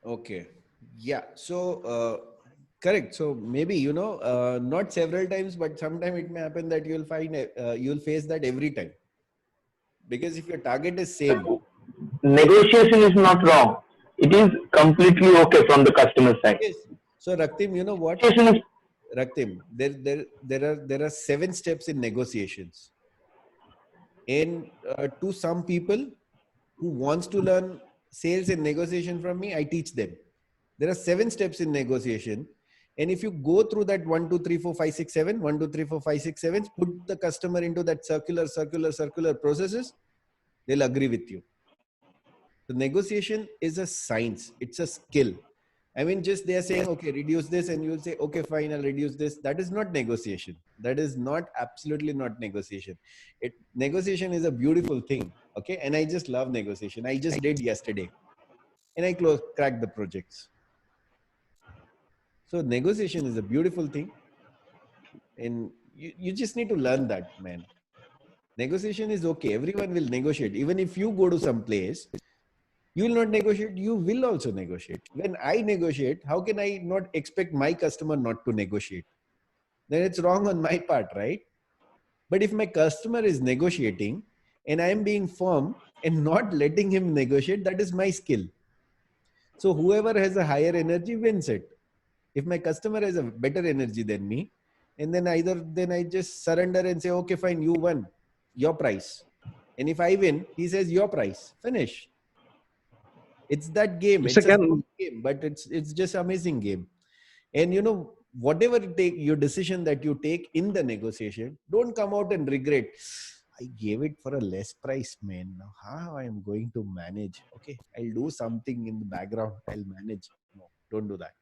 Okay. Yeah. So, correct. So maybe, not several times, but sometime it may happen that you'll find, you'll face that every time. Because if your target is same. Negotiation is not wrong. It is completely okay from the customer side. Yes. So Raktim, you know what? Negotiation is Raktim, there are 7 steps in negotiations. And to some people who wants to learn sales and negotiation from me, I teach them. There are 7 steps in negotiation. And if you go through that 1, 2, 3, 4, 5, 6, 7, 1, 2, 3, 4, 5, 6, 7, put the customer into that circular processes, they'll agree with you. The negotiation is a science. It's a skill. I mean, just they are saying, okay, reduce this, and you'll say, okay, fine, I'll reduce this. That is not negotiation. That is absolutely not negotiation. Negotiation is a beautiful thing. Okay. And I just love negotiation. I just did yesterday, and I cracked the projects. So negotiation is a beautiful thing. And you just need to learn that, man. Negotiation is okay. Everyone will negotiate. Even if you go to some place, you will not negotiate, you will also negotiate. When I negotiate, how can I not expect my customer not to negotiate? Then it's wrong on my part, right? But if my customer is negotiating and I am being firm and not letting him negotiate, that is my skill. So whoever has a higher energy wins it. If my customer has a better energy than me, and then I just surrender and say, okay, fine, you won, your price. And if I win, he says your price. Finish. It's that game. It's a small game, but it's just amazing game. And whatever your decision that you take in the negotiation, don't come out and regret. I gave it for a less price, man. Now how I am going to manage? Okay, I'll do something in the background. I'll manage. No, don't do that.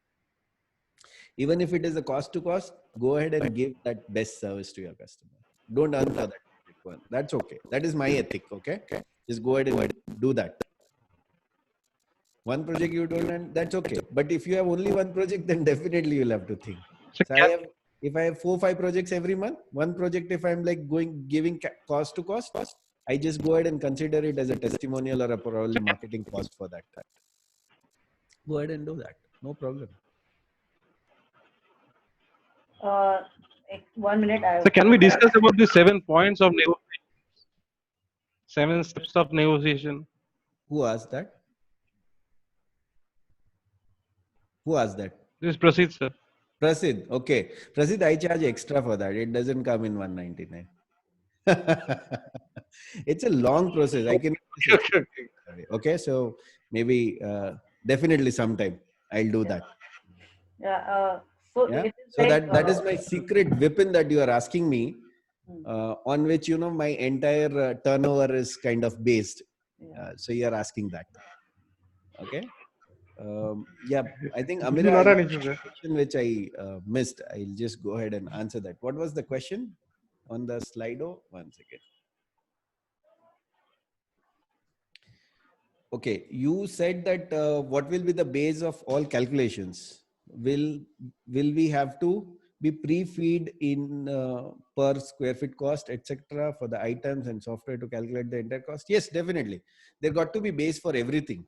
Even if it is a cost to cost, go ahead and give that best service to your customer. Don't earn for that one. That's okay. That is my ethic. Okay, just go ahead and do that. One project you don't earn, that's okay. But if you have only one project, then definitely you'll have to think. So if I have 4, 5 projects every month, one project, if I'm like giving cost to cost, I just go ahead and consider it as a testimonial or a probably marketing cost for that. Go ahead and do that. No problem. 1 minute. So can we discuss about the 7 points of negotiation? 7 steps of negotiation. Who asked that? Who asked that? This proceed, sir. Prasid. Okay. Prasid, I charge extra for that. It doesn't come in 199. It's a long process. I can. Okay. So maybe definitely sometime I'll do that. Yeah. So Yeah. it is So like, that is my secret weapon that you are asking me, on which my entire turnover is kind of based. So you are asking that. Okay. Yeah, I think Amira, Not I an have issue, a sir. question which I missed. I'll just go ahead and answer that. What was the question on the Slido? One second. Okay, you said that what will be the base of all calculations? Will we have to be pre-feed in per square feet cost, etc., for the items and software to calculate the entire cost? Yes, definitely. There got to be base for everything,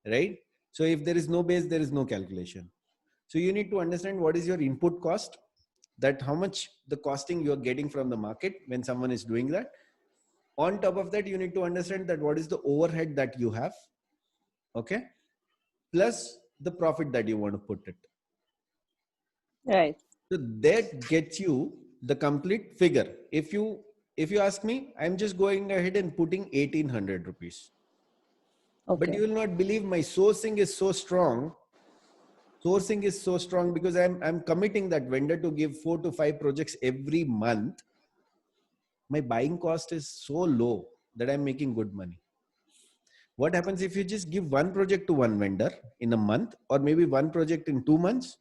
right? So if there is no base, there is no calculation. So you need to understand what is your input cost, that how much the costing you are getting from the market when someone is doing that. On top of that, you need to understand that what is the overhead that you have, okay, plus the profit that you want to put it. Right. So that gets you the complete figure. If you ask me, I'm just going ahead and putting 1800 rupees. Okay. But you will not believe my sourcing is so strong. Sourcing is so strong because I'm committing that vendor to give 4 to 5 projects every month. My buying cost is so low that I'm making good money. What happens if you just give one project to one vendor in a month, or maybe one project in 2 months?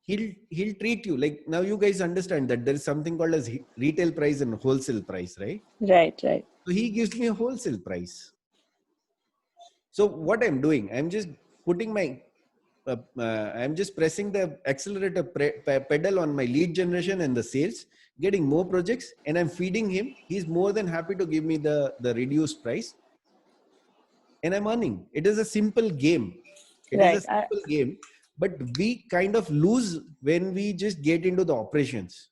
He'll treat you like, now you guys understand that there is something called as retail price and wholesale price, right? Right. So he gives me a wholesale price. So what I'm doing, I'm just putting my I'm just pressing the accelerator pedal on my lead generation and the sales, getting more projects, and I'm feeding him. He's more than happy to give me the reduced price, and I'm earning. It is a simple game. It is a simple game, but we kind of lose when we just get into the operations.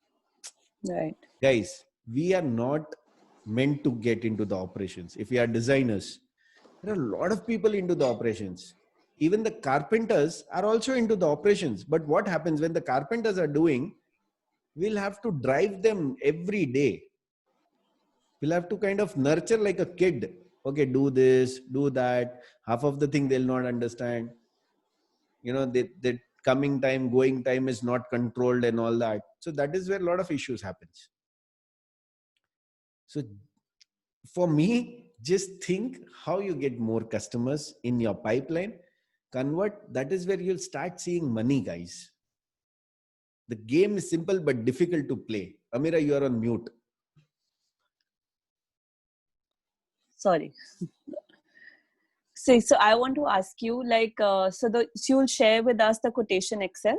Right. Guys, we are not meant to get into the operations. If we are designers, there are a lot of people into the operations. Even the carpenters are also into the operations. But what happens when the carpenters are doing, we'll have to drive them every day. We'll have to kind of nurture like a kid. Okay, do this, do that. Half of the thing they'll not understand. The coming time, going time is not controlled and all that. So that is where a lot of issues happens. So for me, just think how you get more customers in your pipeline. Convert. That is where you'll start seeing money, guys. The game is simple but difficult to play. Amira, you are on mute. Sorry. So I want to ask you, like, so you'll share with us the quotation Excel?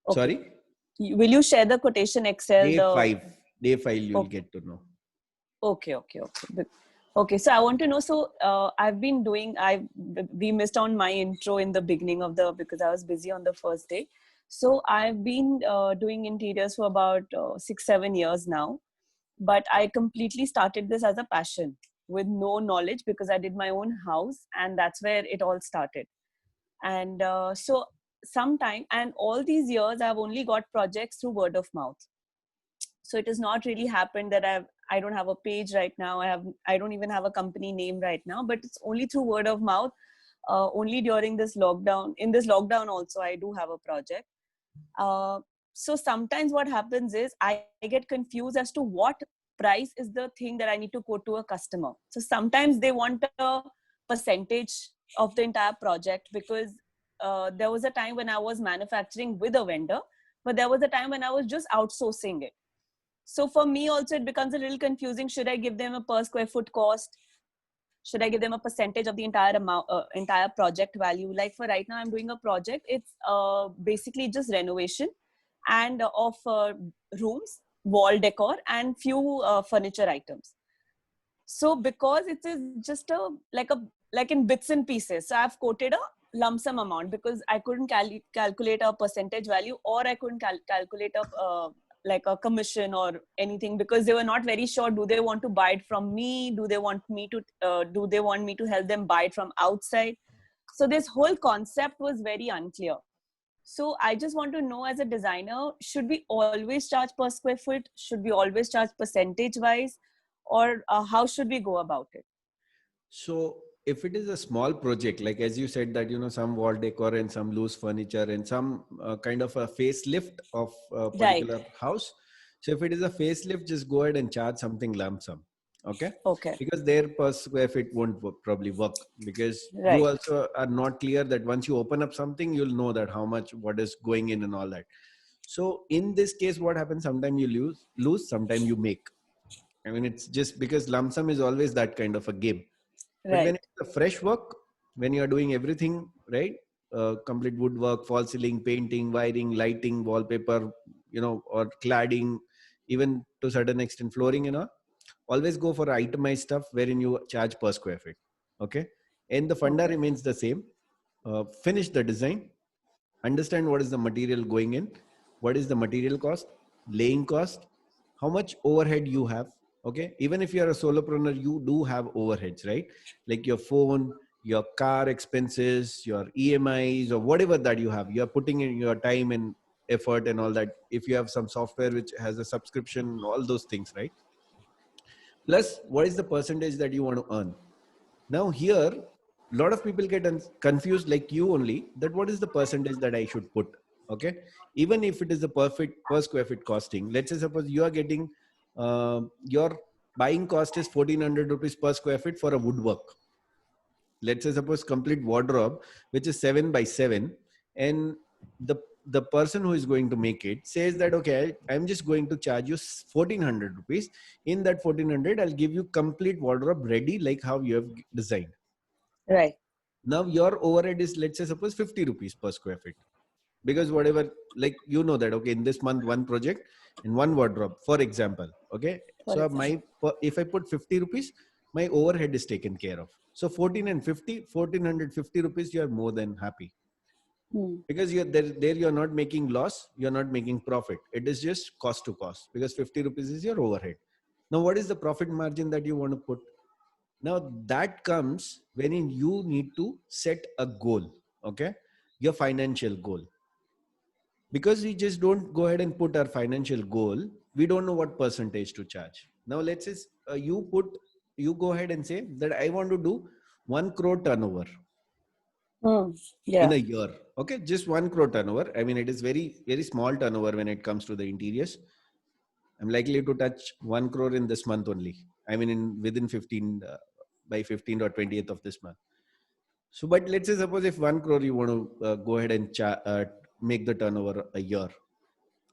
Okay. Sorry? Will you share the quotation Excel? Day 5, you'll get to know. Okay. Okay, so I want to know, so we missed on my intro in the beginning because I was busy on the first day. So I've been doing interiors for about 6-7 years now, but I completely started this as a passion with no knowledge because I did my own house, and that's where it all started. And so sometime, and all these years I've only got projects through word of mouth. So it has not really happened that I don't have a page right now. I don't even have a company name right now, but it's only through word of mouth. Only during this lockdown. In this lockdown also, I do have a project. So sometimes what happens is I get confused as to what price is the thing that I need to quote to a customer. So sometimes they want a percentage of the entire project, because there was a time when I was manufacturing with a vendor, but there was a time when I was just outsourcing it. So for me also, it becomes a little confusing. Should I give them a per square foot cost? Should I give them a percentage of the entire amount, entire project value? Like for right now, I'm doing a project. It's basically just renovation and of rooms, wall decor, and few furniture items. So because it is just like in bits and pieces, so I've quoted a lump sum amount because I couldn't calculate a percentage value, or I couldn't calculate a like a commission or anything, because they were not very sure. Do they want to buy it from me? Do they want me to help them buy it from outside? So this whole concept was very unclear. So I just want to know, as a designer, should we always charge per square foot? Should we always charge percentage wise? Or how should we go about it? So if it is a small project, like as you said that, some wall decor and some loose furniture and some kind of a facelift of a particular house. So if it is a facelift, just go ahead and charge something lump sum. Okay. Okay. Because their per square feet won't probably work, because Right. you also are not clear that once you open up something, you'll know that how much, what is going in and all that. So in this case, what happens? Sometimes you lose, sometimes you make. I mean, it's just because lump sum is always that kind of a game. But Right. when it's a fresh work, when you are doing everything, right? Complete woodwork, false ceiling, painting, wiring, lighting, wallpaper, or cladding, even to a certain extent flooring, always go for itemized stuff wherein you charge per square feet. Okay. And the funda remains the same. Finish the design, understand what is the material going in, what is the material cost, laying cost, how much overhead you have. Okay. Even if you are a solopreneur, you do have overheads, right? Like your phone, your car expenses, your EMIs, or whatever that you have. You are putting in your time and effort and all that. If you have some software which has a subscription, all those things, right? Plus, what is the percentage that you want to earn? Now here, a lot of people get confused, like you only, that what is the percentage that I should put? Okay. Even if it is the perfect per square feet costing, let's say suppose you are getting, your buying cost is 1400 rupees per square feet for a woodwork. Let's say suppose complete wardrobe, which is 7x7, and the person who is going to make it says that, okay, I'm just going to charge you 1400 rupees. In that 1400, I'll give you complete wardrobe ready, like how you have designed. Right. Now your overhead is, let's say suppose 50 rupees per square feet, because whatever, like, that, okay, in this month, one project and one wardrobe, for example. Okay. So if I put 50 rupees, my overhead is taken care of. So 1450 rupees, you are more than happy. Because you're there, you're not making loss, you're not making profit. It is just cost to cost, because 50 rupees is your overhead. Now, what is the profit margin that you want to put? Now that comes when you need to set a goal. Okay. Your financial goal. Because we just don't go ahead and put our financial goal, we don't know what percentage to charge. Now let's say you go ahead and say that I want to do 1 crore turnover. In a year. Okay. Just 1 crore turnover. I mean, it is very, very small turnover when it comes to the interiors. I'm likely to touch 1 crore in this month only. I mean, within 15, by 15th or 20th of this month. So, but let's say suppose if 1 crore you want to go ahead and make the turnover a year.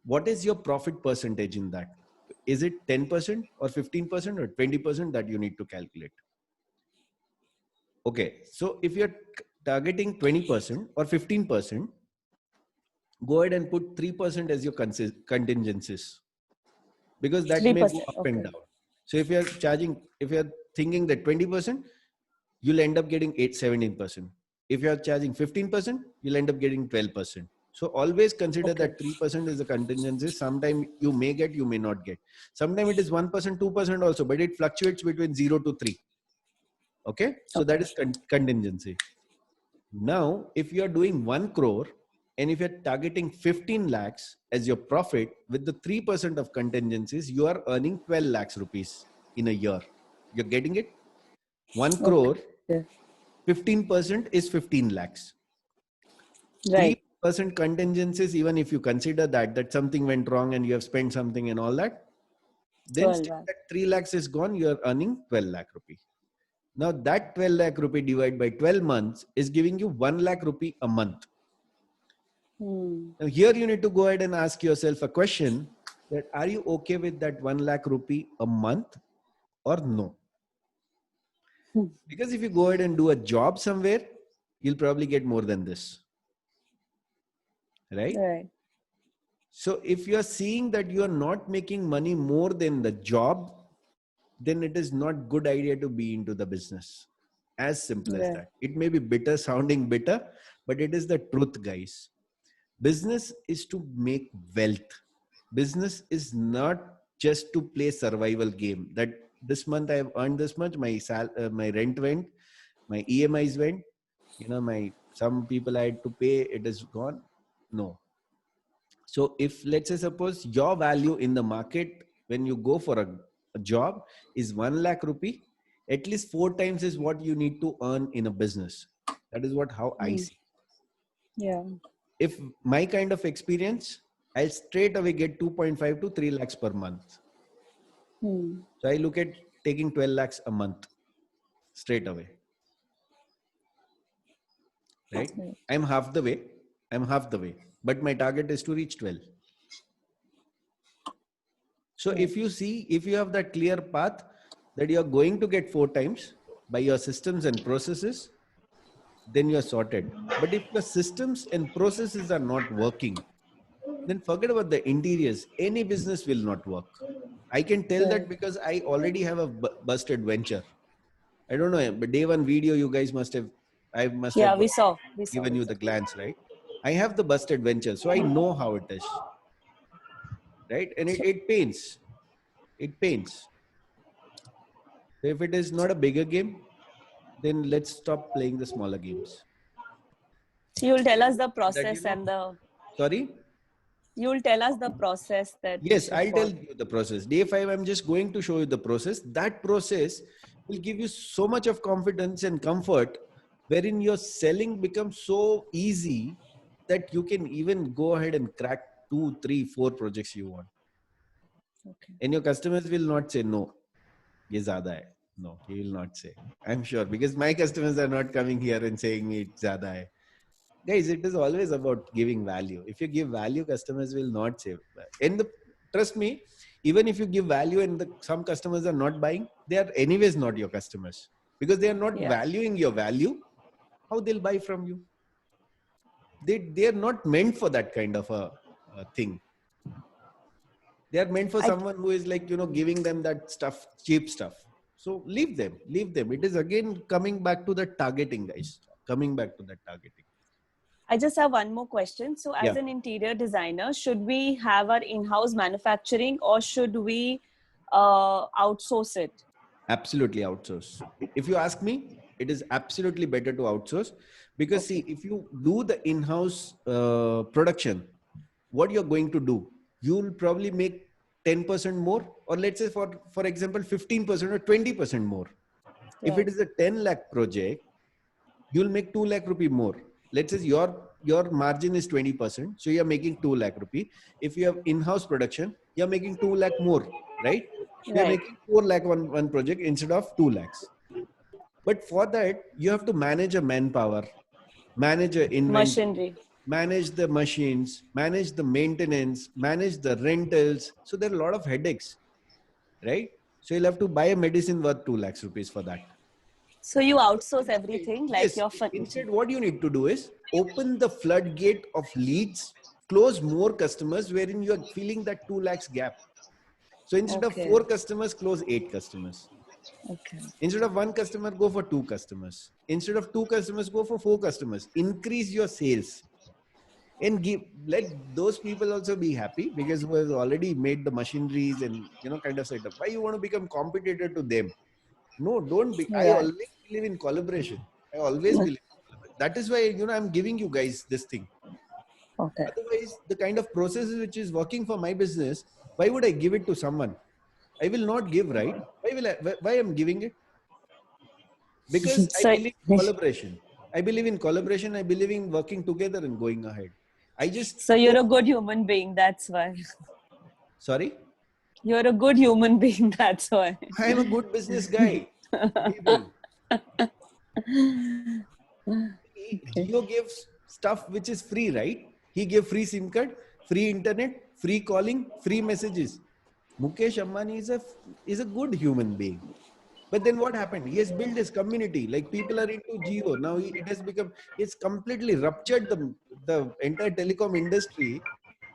What is your profit percentage in that? Is it 10% or 15% or 20% that you need to calculate? Okay. So if you're targeting 20% or 15%, go ahead and put 3% as your contingencies, because that may go up and down. So if you're thinking that 20%, you'll end up getting 17%. If you're charging 15%, you'll end up getting 12%. So always consider that 3% is a contingency. Sometimes you may get, you may not get. Sometimes it is 1%, 2% also, but it fluctuates between 0 to 3. Okay. So that is contingency. Now, if you're doing 1 crore and if you're targeting 15 lakhs as your profit with the 3% of contingencies, you are earning 12 lakhs rupees in a year. You're getting it? 1 crore, 15% is 15 lakhs. Right. 3% contingencies, even if you consider that something went wrong and you have spent something and all that, then still that 3 lakhs is gone, you are earning 12 lakh rupee. Now that 12 lakh rupee divided by 12 months is giving you 1 lakh rupee a month. Now here you need to go ahead and ask yourself a question, that are you okay with that 1 lakh rupee a month or no? Because if you go ahead and do a job somewhere, you'll probably get more than this. Right? So if you're seeing that you're not making money more than the job, then it is not good idea to be into the business. As simple as Yeah. that. It may be bitter, sounding bitter, but it is the truth, guys. Business is to make wealth. Business is not just to play survival game. That this month I have earned this much, my rent went, my EMIs went, my some people I had to pay, it is gone. No. So if let's say suppose your value in the market when you go for a job is 1 lakh rupee, at least 4 times is what you need to earn in a business. That is how I Mm. see. Yeah. If my kind of experience, I'll straight away get 2.5 to 3 lakhs per month. Hmm. So I look at taking 12 lakhs a month straight away. Right? Right. I'm half the way, but my target is to reach 12. So Right. if you have that clear path that you're going to get 4 times by your systems and processes, then you're sorted. But if your systems and processes are not working, then forget about the interiors. Any business will not work. I can tell that Right. because I already have a busted venture. I don't know, but day one video you guys I must Yeah, have we saw. given you the glance, right? I have the busted venture, so I know how it is, right? And it pains. It pains. So if it is not a bigger game, then let's stop playing the smaller games. So you'll tell us the That, process and the sorry? you'll tell us the process that we Yes, should I'll tell follow. you the process. Day 5, I'm just going to show you the process. That process will give you so much of confidence and comfort wherein your selling becomes so easy that you can even go ahead and crack 2, 3, 4 projects you want. Okay. And your customers will not say, no, ye zyada hai. No, he will not say. I'm sure because my customers are not coming here and saying it's zyada hai. Guys, it is always about giving value. If you give value, customers will not say. Trust me, even if you give value and some customers are not buying, they are anyways not your customers because they are not Yeah. valuing your value. How they'll buy from you? They are not meant for that kind of a thing. They are meant for someone who is like, giving them that stuff, cheap stuff. So leave them. It is again coming back to the targeting, guys. Coming back to that targeting. I just have one more question. So as Yeah. an interior designer, should we have our in-house manufacturing or should we outsource it? Absolutely outsource. If you ask me, it is absolutely better to outsource because Okay. see, if you do the in-house production, what you're going to do, you'll probably make 10% more, or let's say for example, 15% or 20% more. If it Right. is a 10 lakh project, you'll make 2 lakh rupee more. Let's say your margin is 20%, so you're making 2 lakh rupee. If you have in-house production, you're making 2 lakh more, right? You're Right. making 4 lakh one project instead of 2 lakhs. But for that, you have to manage a manpower, manage a inventory, Machinery. manage the machines, manage the maintenance, manage the rentals. So there are a lot of headaches, right? So you'll have to buy a medicine worth 2 lakhs rupees for that. So you outsource everything like Yes. your furniture. Instead, what you need to do is open the floodgate of leads, close more customers wherein you are feeling that 2 lakhs gap. So instead of Okay. 4 customers, close 8 customers. Okay. Instead of 1 customer, go for 2 customers. Instead of 2 customers, go for 4 customers. Increase your sales and let those people also be happy because who has already made the machineries and kind of setup. Why you want to become competitor to them? No, don't be. I Right. always believe in collaboration. I always believe in collaboration. That is why I'm giving you guys this thing. Okay. Otherwise, the kind of processes which is working for my business, why would I give it to someone? I will not give, right? Why I'm giving it? Because I So, believe in collaboration. I believe in collaboration. I believe in working together and going ahead. I just so you're a good human being. That's why. sorry. You're a good human being. That's why. I am a good business guy. People. Geo gives stuff which is free, right? He gave free SIM card, free internet, free calling, free messages. Mukesh Ambani is a good human being. But then what happened? He has built his community. Like people are into Geo. Now it has become, it's completely ruptured the entire telecom industry.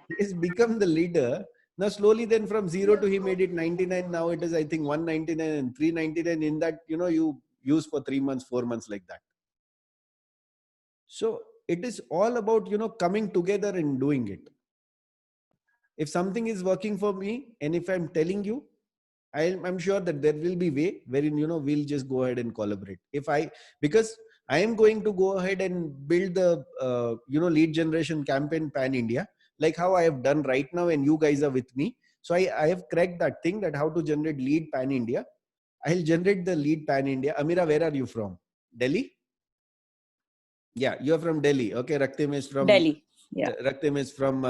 He has become the leader. Now slowly then from 0 to he made it 99. Now it is, I think, 199 and 399. In that, you use for 3 months, 4 months, like that. So it is all about, coming together and doing it. If something is working for me, and if I'm telling you, I'm sure that there will be way wherein, we'll just go ahead and collaborate. Because I am going to go ahead and build the, lead generation campaign pan India, like how I have done right now, and you guys are with me. So I have cracked that thing, that how to generate lead pan India. I'll generate the lead pan India. Amira, where are you from? Delhi? Yeah, you're from Delhi. Okay, Raktim is from Delhi. Yeah. Raktim is from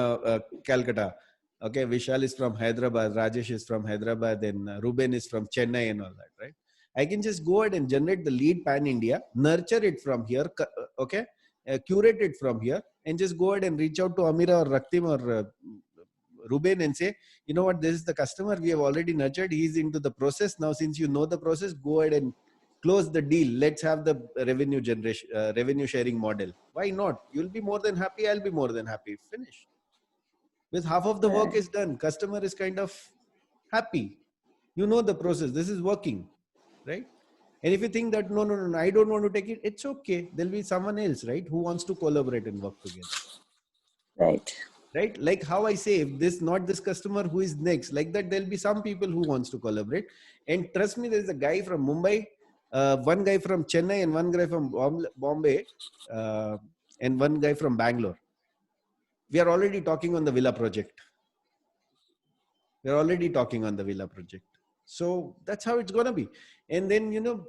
Calcutta. Okay, Vishal is from Hyderabad, Rajesh is from Hyderabad, and Ruben is from Chennai and all that, right? I can just go ahead and generate the lead pan India, nurture it from here, okay, curate it from here, and just go ahead and reach out to Amira or Raktim or Ruben and say, you know what, this is the customer we have already nurtured. He's into the process. Now, since you know the process, go ahead and close the deal. Let's have the revenue generation, revenue sharing model. Why not? You'll be more than happy. I'll be more than happy. Finish. With half of the work is done. Customer is kind of happy. You know the process. This is working, right? And if you think that, no, I don't want to take it, it's okay. There'll be someone else, right, who wants to collaborate and work together. Right? Like how I say, if this, not this customer, who is next? Like that, there'll be some people who wants to collaborate. And trust me, there's a guy from Mumbai, one guy from Chennai, and one guy from Bombay, and one guy from Bangalore. We are already talking on the villa project. We're already talking on the villa project. So that's how it's going to be. And then,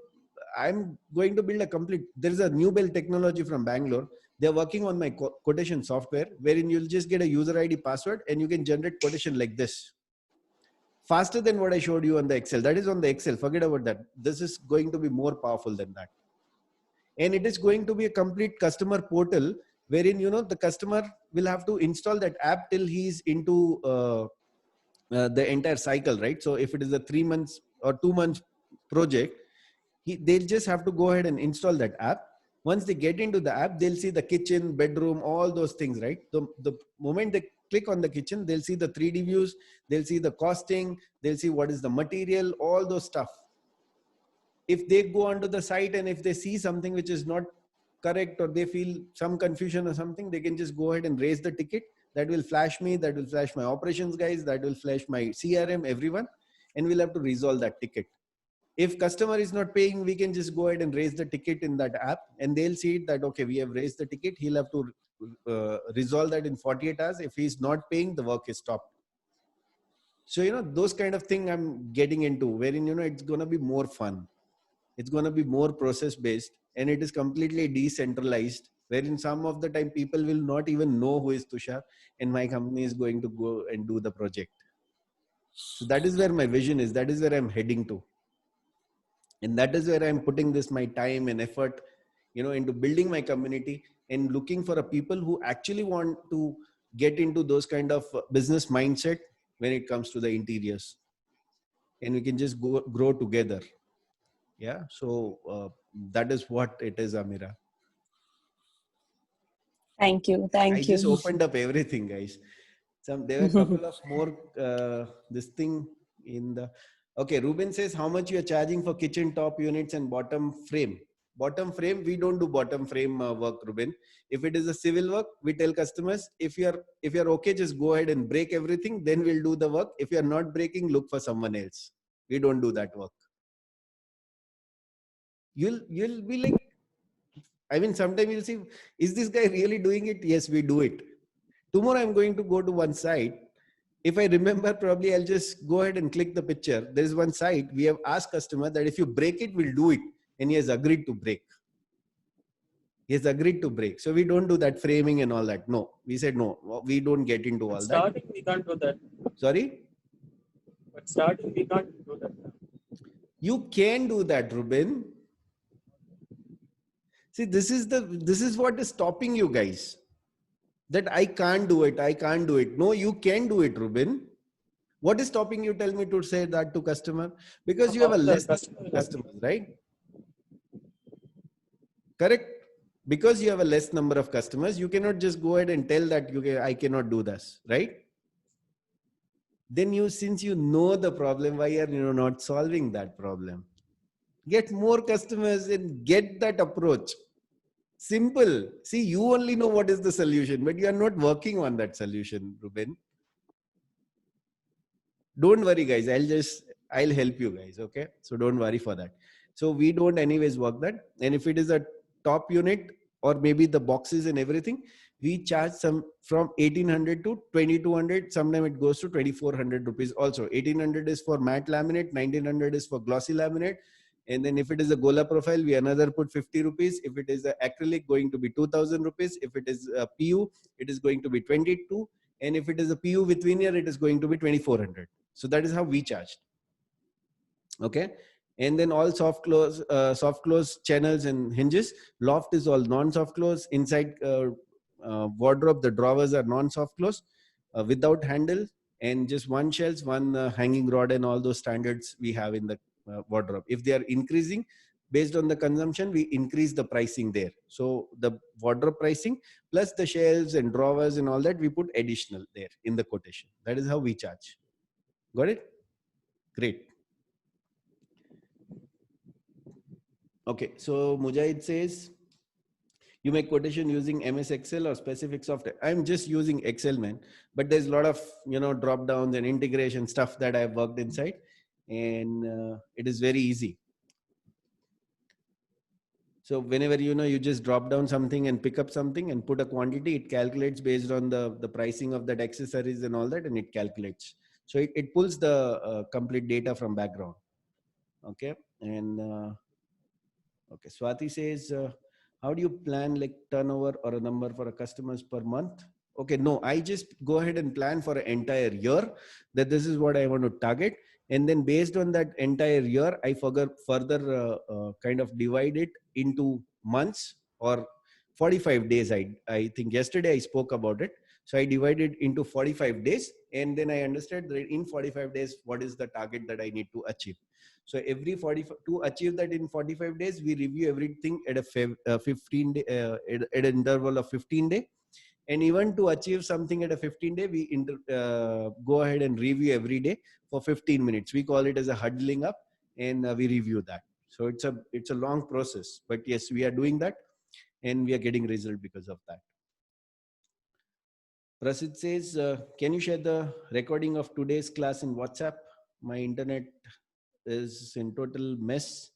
I'm going to build a complete, there's a New Bell technology from Bangalore. They're working on my quotation software, wherein you'll just get a user ID password and you can generate quotation like this. Faster than what I showed you on the Excel. That is on the Excel. Forget about that. This is going to be more powerful than that. And it is going to be a complete customer portal, wherein, the customer will have to install that app till he's into the entire cycle, right? So if it is a 3 months or 2 months project, they'll just have to go ahead and install that app. Once they get into the app, they'll see the kitchen, bedroom, all those things, right? The moment they click on the kitchen, they'll see the 3D views, they'll see the costing, they'll see what is the material, all those stuff. If they go onto the site and if they see something which is not correct, or they feel some confusion or something, they can just go ahead and raise the ticket. That will flash me, that will flash my operations guys, that will flash my CRM, everyone, and we'll have to resolve that ticket. If customer is not paying, we can just go ahead and raise the ticket in that app, and they'll see it that, okay, we have raised the ticket. He'll have to resolve that in 48 hours. If he's not paying, the work is stopped. So, those kind of thing I'm getting into, wherein, it's going to be more fun. It's going to be more process based, and it is completely decentralized, wherein some of the time people will not even know who is Tushar, and my company is going to go and do the project. So that is where my vision is. That is where I'm heading to. And that is where I'm putting my time and effort, into building my community and looking for a people who actually want to get into those kind of business mindset when it comes to the interiors. And we can just grow together. Yeah. So that is what it is, Amira. Thank you. I just opened up everything, guys. There were a couple of more, this thing in the... Okay, Ruben says, how much you are charging for kitchen top units and bottom frame? Bottom frame, we don't do bottom frame work, Ruben. If it is a civil work, we tell customers, if you're okay, just go ahead and break everything, then we'll do the work. If you're not breaking, look for someone else. We don't do that work. You'll be like, I mean, sometimes you'll see, is this guy really doing it? Yes, we do it. Tomorrow I'm going to go to one site. If I remember, probably I'll just go ahead and click the picture. There is one site. We have asked customer that if you break it, we'll do it. And he has agreed to break. He has agreed to break. So we don't do that framing and all that. No, we said no, we don't get into all that. Starting, we can't do that. Sorry? But starting, we can't do that. You can do that, Ruben. See, this is what is stopping you guys. That I can't do it. I can't do it. No, you can do it, Ruben. What is stopping you? Tell me to say that to customer. Because you have a less customers, right? Correct. Because you have a less number of customers, you cannot just go ahead and tell that I cannot do this, right? Then since you know the problem, why are you not solving that problem? Get more customers and get that approach. Simple. See, you only know what is the solution, but you are not working on that solution, Ruben. Don't worry, guys. I'll help you guys. Okay. So don't worry for that. So we don't anyways work that. And if it is a top unit or maybe the boxes and everything, we charge some from 1800 to 2200. Sometimes it goes to 2400 rupees also. 1800 is for matte laminate, 1900 is for glossy laminate. And then if it is a Gola profile, we another put 50 rupees. If it is a acrylic, going to be 2000 rupees. If it is a PU, it is going to be 22. And if it is a PU with veneer, it is going to be 2400. So that is how we charge. Okay. And then all soft close channels and hinges. Loft is all non-soft close. Inside wardrobe, the drawers are non-soft close without handle, and just one shelves, one hanging rod, and all those standards we have in the wardrobe. If they are increasing based on the consumption, we increase the pricing there. So the wardrobe pricing plus the shelves and drawers and all that, we put additional there in the quotation. That is how we charge. Got it? Great. Okay, so Mujahid says, you make quotation using MS Excel or specific software. I'm just using Excel, man, but there's a lot of, drop downs and integration stuff that I've worked inside, and it is very easy. So whenever, you just drop down something and pick up something and put a quantity, it calculates based on the pricing of that accessories and all that, and it calculates. So it pulls the complete data from background. Okay. And okay, Swati says, how do you plan like turnover or a number for a customers per month? Okay, no, I just go ahead and plan for an entire year that this is what I want to target. And then based on that entire year, I further kind of divide it into months or 45 days. I think yesterday I spoke about it. So I divided into 45 days, and then I understood that in 45 days, what is the target that I need to achieve. So every 45 to achieve that in 45 days, we review everything at a 15 day, at an interval of 15 days. And even to achieve something at a 15 day, we go ahead and review every day for 15 minutes. We call it as a huddling up, and we review that. So it's a long process, but yes, we are doing that, and we are getting result because of that. Prasid says, can you share the recording of today's class in WhatsApp? My internet is in total mess.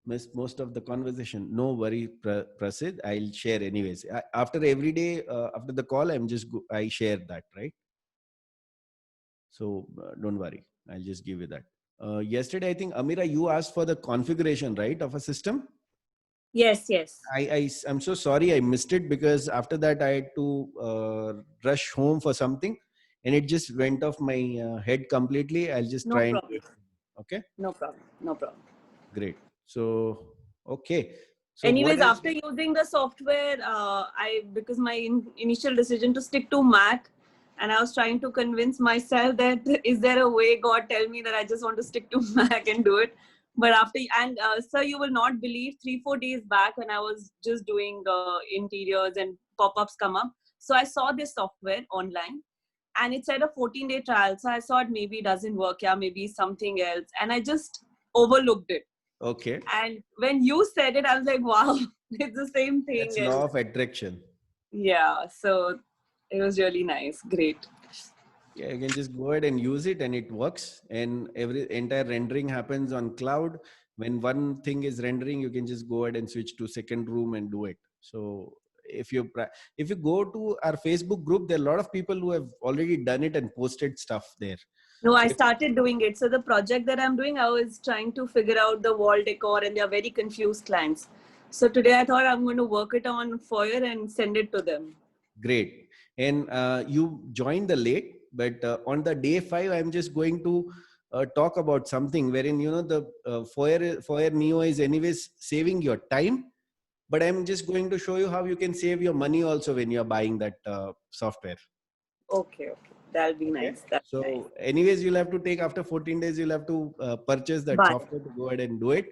Missed most of the conversation. No worry, Prasid. I'll share anyways. After every day, after the call, I share that, right? So don't worry. I'll just give you that. Yesterday, I think, Amira, you asked for the configuration, right, of a system? Yes. I'm so sorry I missed it, because after that I had to rush home for something, and it just went off my head completely. I'll just try and okay. No problem. Great. So okay. So anyways, after using the software, because my initial decision to stick to Mac, and I was trying to convince myself that is there a way, God tell me that I just want to stick to Mac and do it. But sir, you will not believe, 3-4 days back when I was just doing interiors and pop-ups come up. So I saw this software online, and it said a 14-day trial. So I thought maybe it doesn't work. Yeah, maybe something else. And I just overlooked it. Okay. And when you said it, I was like, wow, it's the same thing. It's law of attraction. Yeah. So it was really nice. Great. Yeah, you can just go ahead and use it, and it works. And entire rendering happens on cloud. When one thing is rendering, you can just go ahead and switch to second room and do it. So if you go to our Facebook group, there are a lot of people who have already done it and posted stuff there. No, I started doing it. So the project that I'm doing, I was trying to figure out the wall decor, and they're very confused clients. So today I thought I'm going to work it on Foyer and send it to them. Great. And you joined the late, but on the day 5, I'm just going to talk about something wherein, the Foyer Neo is anyways saving your time, but I'm just going to show you how you can save your money also when you're buying that software. Okay. That'll be nice. That's so nice. Anyways, you'll have to take after 14 days, you'll have to purchase that software to go ahead and do it.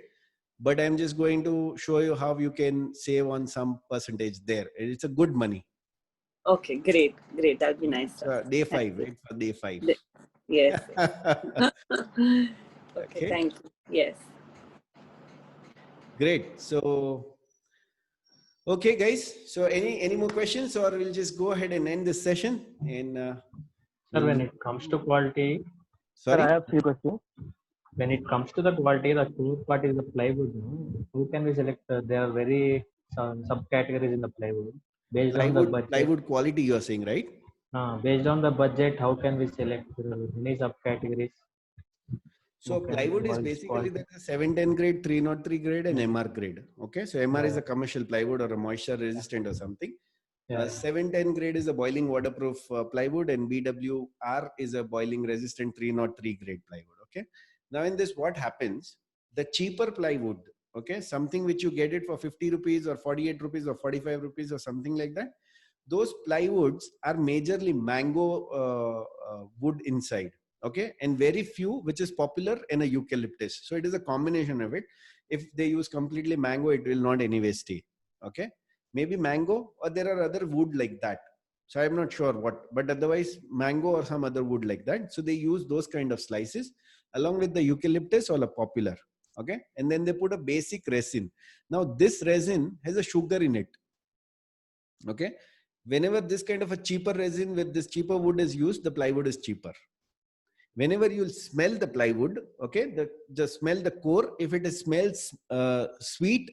But I'm just going to show you how you can save on some percentage there. It's a good money. Okay, great. That'll be nice. Day 5, wait for day 5. Yes. Okay, thank you. Yes. Great. So, okay, guys. So, any more questions, or we'll just go ahead and end this session? And Sir, when it comes to quality, Sir, sorry. I have few questions. when it comes to the quality, the core part is the plywood. No? Who can we select? There are very subcategories in the plywood based on the budget. Plywood quality, you are saying, right? Based on the budget, how can we select many subcategories? So Okay, plywood is quality. basically there is a 710 grade, 303 grade, and MR grade. Okay, so MR is a commercial plywood or a moisture resistant or something. 710 grade is a boiling waterproof plywood, and BWR is a boiling resistant 303 grade plywood. Okay, now in this, what happens? The cheaper plywood, okay, something which you get it for 50 rupees or 48 rupees or 45 rupees or something like that, those plywoods are majorly mango wood inside. Okay, and very few which is popular in a eucalyptus. So it is a combination of it. If they use completely mango, it will not anyway stay. Okay, maybe mango, or there are other wood like that. So I'm not sure what, but otherwise mango or some other wood like that. So they use those kind of slices along with the eucalyptus or a popular. Okay, and then they put a basic resin. Now this resin has a sugar in it. Okay, whenever this kind of a cheaper resin with this cheaper wood is used, the plywood is cheaper. Whenever you smell the plywood, okay, just smell the core. If it smells sweet,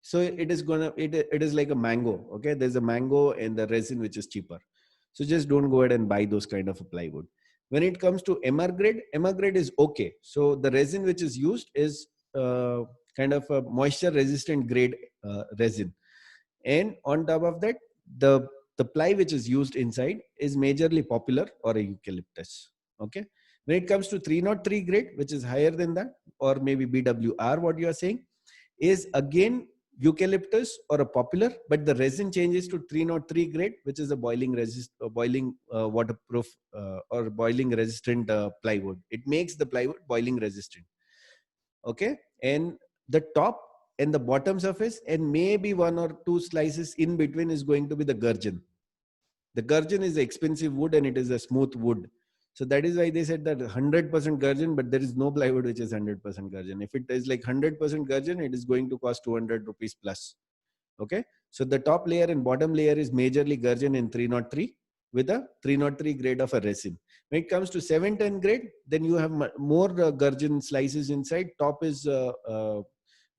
so it is gonna, it is like a mango. Okay, there's a mango and the resin which is cheaper. So just don't go ahead and buy those kind of a plywood. When it comes to MR grade is okay. So the resin which is used is kind of a moisture resistant grade resin. And on top of that, the ply which is used inside is majorly popular or a eucalyptus. Okay, when it comes to 303 grade, which is higher than that, or maybe BWR, what you are saying, is again eucalyptus or a popular, but the resin changes to 303 grade, which is a boiling waterproof or boiling resistant plywood. It makes the plywood boiling resistant. Okay, and the top and the bottom surface and maybe one or two slices in between is going to be the gurgeon. The gurgeon is expensive wood and it is a smooth wood. So that is why they said that 100% gurgeon, but there is no plywood which is 100% gurgeon. If it is like 100% gurgeon, it is going to cost 200 rupees plus. Okay, so the top layer and bottom layer is majorly gurgeon in 303 with a 303 grade of a resin. When it comes to 710 grade, then you have more gurgeon slices inside. Top is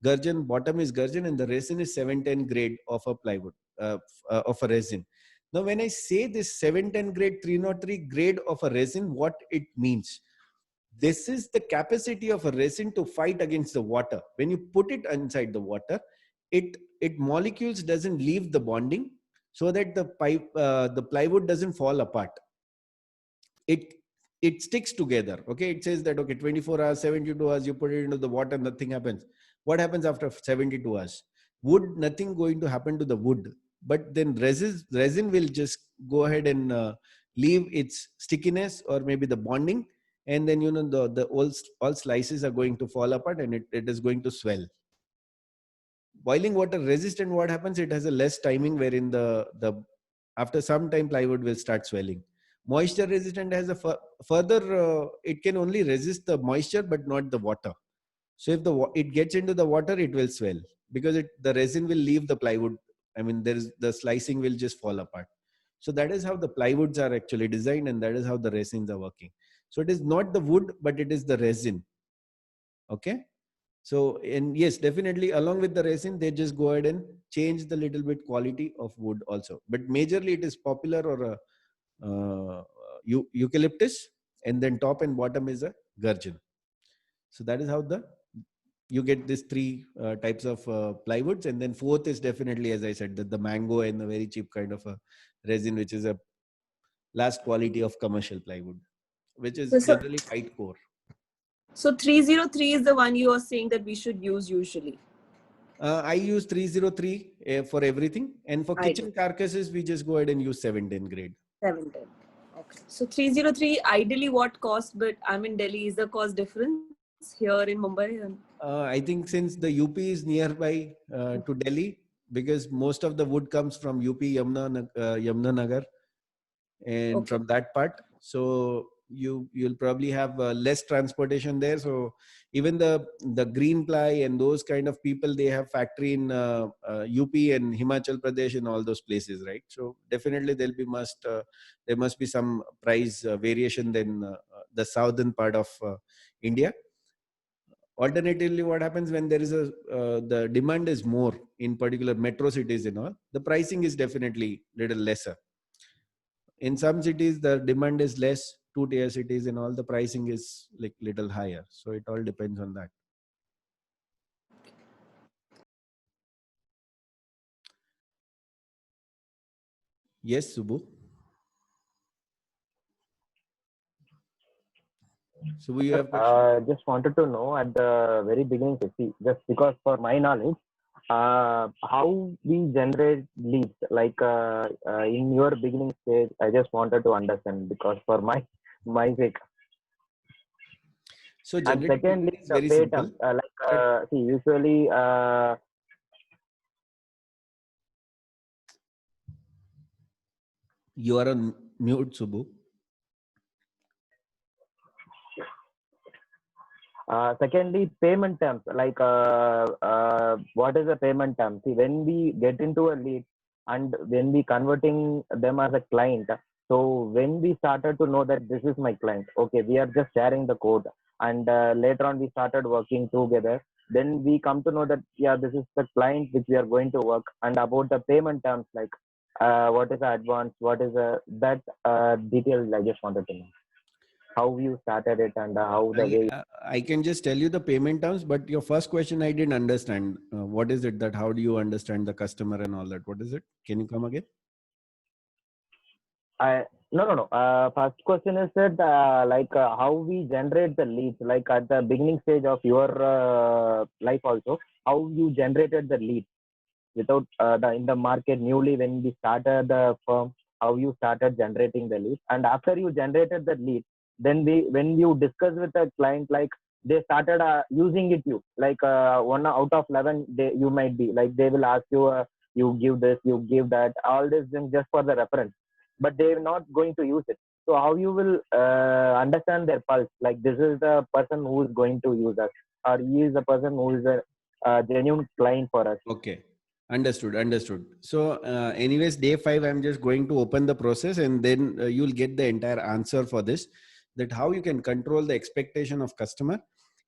gurgeon, bottom is gurgeon, and the resin is 710 grade of a plywood, of a resin. Now, when I say this 710 grade, 303 grade of a resin, what it means? This is the capacity of a resin to fight against the water. When you put it inside the water, it molecules doesn't leave the bonding, so that the plywood doesn't fall apart. It sticks together. Okay, it says that okay, 24 hours, 72 hours, you put it into the water, nothing happens. What happens after 72 hours? Wood, nothing going to happen to the wood, but then resin will just go ahead and leave its stickiness or maybe the bonding, and then the all slices are going to fall apart and it is going to swell. Boiling water resistant, what happens? It has a less timing wherein the after some time plywood will start swelling. Moisture resistant has a further it can only resist the moisture but not the water. So if it gets into the water, it will swell because the resin will leave the plywood. I mean, the slicing will just fall apart. So that is how the plywoods are actually designed, and that is how the resins are working. So it is not the wood, but it is the resin. Okay. So, and yes, definitely along with the resin, they just go ahead and change the little bit quality of wood also. But majorly it is popular or a eucalyptus, and then top and bottom is a gurgeon. So that is how you get these three types of plywoods, and then fourth is definitely, as I said, the mango and the very cheap kind of a resin, which is a last quality of commercial plywood, which is generally tight core. So 303 is the one you are saying that we should use usually. I use 303 for everything, and for kitchen carcasses, we just go ahead and use 710 grade. 710. Okay. So 303, ideally what cost, but I'm in Delhi, is the cost difference here in Mumbai? I think since the UP is nearby to Delhi, because most of the wood comes from UP, Yamuna Nagar, and from that part. So you'll probably have less transportation there. So even the green ply and those kind of people, they have factory in UP and Himachal Pradesh and all those places, right? So definitely there must be some price variation than the southern part of India. Alternatively, what happens when there is the demand is more in particular metro cities and all, the pricing is definitely little lesser. In some cities the demand is less, two tier cities and all, the pricing is like little higher. So it all depends on that. Yes, Subbu. Subbu, you have question? Just wanted to know at the very beginning, just because for my knowledge, how we generate leads, like in your beginning stage, I just wanted to understand because for my sake. So And secondly, is the very pay simple. terms, see, usually, You are on mute, Subbu. secondly, payment terms, like what is the payment term? See, when we get into a lead and when we converting them as a client, so when we started to know that this is my client, okay, we are just sharing the code, and later on we started working together. Then we come to know that yeah, this is the client which we are going to work, and about the payment terms, like what is the advance, what is that detail I just wanted to know. How you started it and how the way. I can just tell you the payment terms, but your first question I didn't understand. What is it that how do you understand the customer and all that? What is it? Can you come again? No. First question is that how we generate the leads, like at the beginning stage of your life also, how you generated the leads without in the market newly when we started the firm, how you started generating the leads, and after you generated the lead, then when you discuss with the client, like they started using it, you like 1 out of 11, you might be like they will ask you, you give this, you give that, all this things just for the reference, but they're not going to use it. So how you will understand their pulse, like this is the person who is going to use us, or he is the person who is a genuine client for us. Okay. Understood. So anyways, day 5, I'm just going to open the process, and then you'll get the entire answer for this, that how you can control the expectation of customer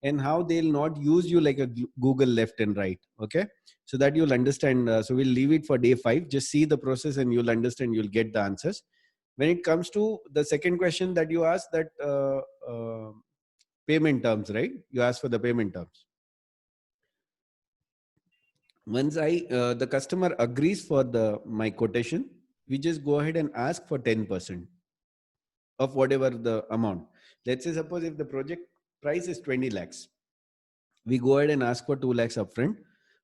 and how they'll not use you like a Google left and right. Okay. So that you'll understand. So we'll leave it for day 5. Just see the process and you'll understand, you'll get the answers. When it comes to the second question that you asked, that payment terms, right? You asked for the payment terms. Once the customer agrees for my quotation, we just go ahead and ask for 10% of whatever the amount. Let's say suppose if the project price is 20 lakhs, we go ahead and ask for 2 lakhs upfront.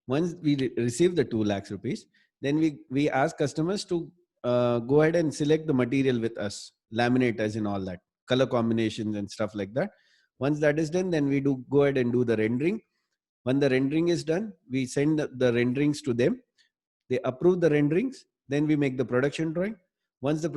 Once we receive the 2 lakhs rupees, then we ask customers to go ahead and select the material with us, laminators and all that, color combinations and stuff like that. Once that is done, then we go ahead and do the rendering. When the rendering is done, we send the renderings to them. They approve the renderings. Then we make the production drawing. Once the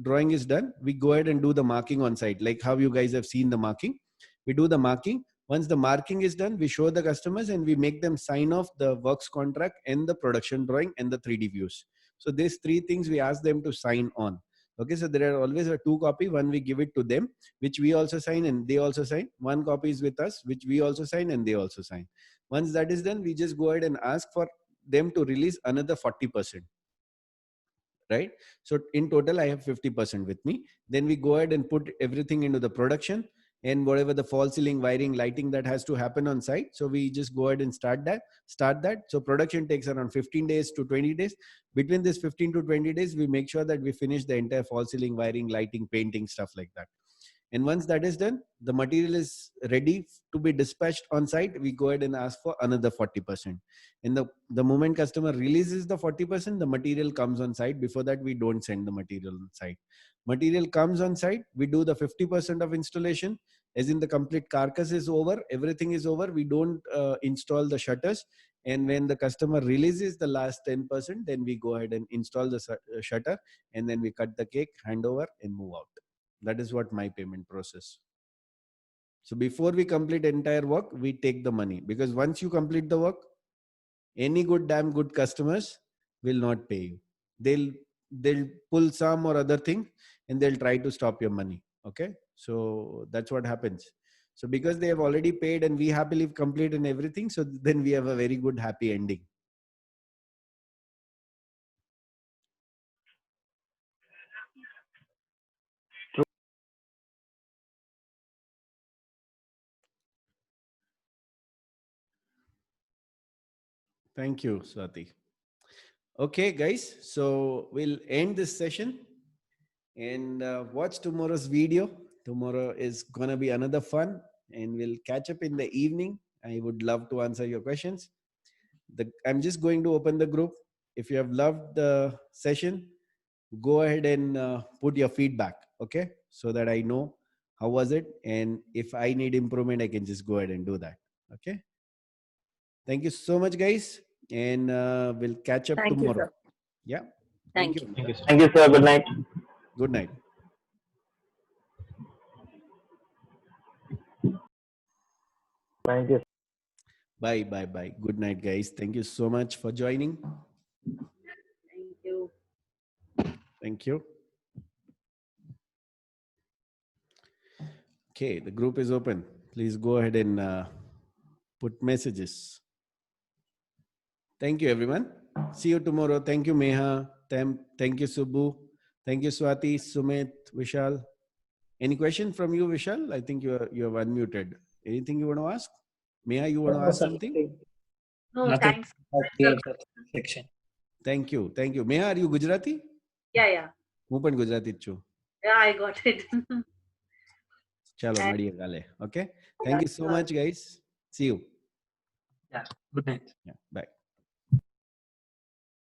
drawing is done, we go ahead and do the marking on site, like how you guys have seen the marking. We do the marking. Once the marking is done, we show the customers and we make them sign off the works contract and the production drawing and the 3D views. So these 3 things we ask them to sign on. Okay, so there are always a 2 copy. One we give it to them, which we also sign and they also sign. 1 copy is with us, which we also sign and they also sign. Once that is done, we just go ahead and ask for them to release another 40%. Right? So in total, I have 50% with me. Then we go ahead and put everything into the production, and whatever the false ceiling, wiring, lighting that has to happen on site. So we just go ahead and start that. So production takes around 15 days to 20 days. Between this 15 to 20 days, we make sure that we finish the entire false ceiling, wiring, lighting, painting, stuff like that. And once that is done, the material is ready to be dispatched on site. We go ahead and ask for another 40%. And the moment customer releases the 40%, the material comes on site. Before that, we don't send the material on site. Material comes on site. We do the 50% of installation, as in the complete carcass is over. Everything is over. We don't install the shutters. And when the customer releases the last 10%, then we go ahead and install the shutter. And then we cut the cake, hand over, and move out. That is what my payment process. So before we complete entire work, we take the money, because once you complete the work, any damn good customers will not pay you. They'll pull some or other thing and they'll try to stop your money. Okay. So that's what happens. So because they have already paid and we happily complete and everything, so then we have a very good happy ending. Thank you, Swati. Okay, guys. So we'll end this session and watch tomorrow's video. Tomorrow is going to be another fun, and we'll catch up in the evening. I would love to answer your questions. I'm just going to open the group. If you have loved the session, go ahead and put your feedback, okay? So that I know how was it, and if I need improvement, I can just go ahead and do that, okay? Thank you so much, guys, and we'll catch up Thank you, tomorrow. sir. Yeah. Thank you. Thank you, sir. Thank you, sir. Good night. Good night. Thank you. Bye, bye, bye. Good night, guys. Thank you so much for joining. Thank you. Thank you. Okay, the group is open. Please go ahead and put messages. Thank you, everyone. See you tomorrow. Thank you, Meha. Thank you, Subbu. Thank you, Swati, Sumit, Vishal. Any question from you, Vishal? I think you have unmuted. Anything you want to ask? Meha, you want to ask something? No, Nothing. thanks. Okay, section. Thank you. Thank you. Meha, are you Gujarati? Yeah. હું પણ ગુજરાતી જ છું. Yeah, I got it. ચાલો And- મળીએ કાલે. Okay. Thank you so much, guys. See you. Yeah. Good night. Yeah. Bye.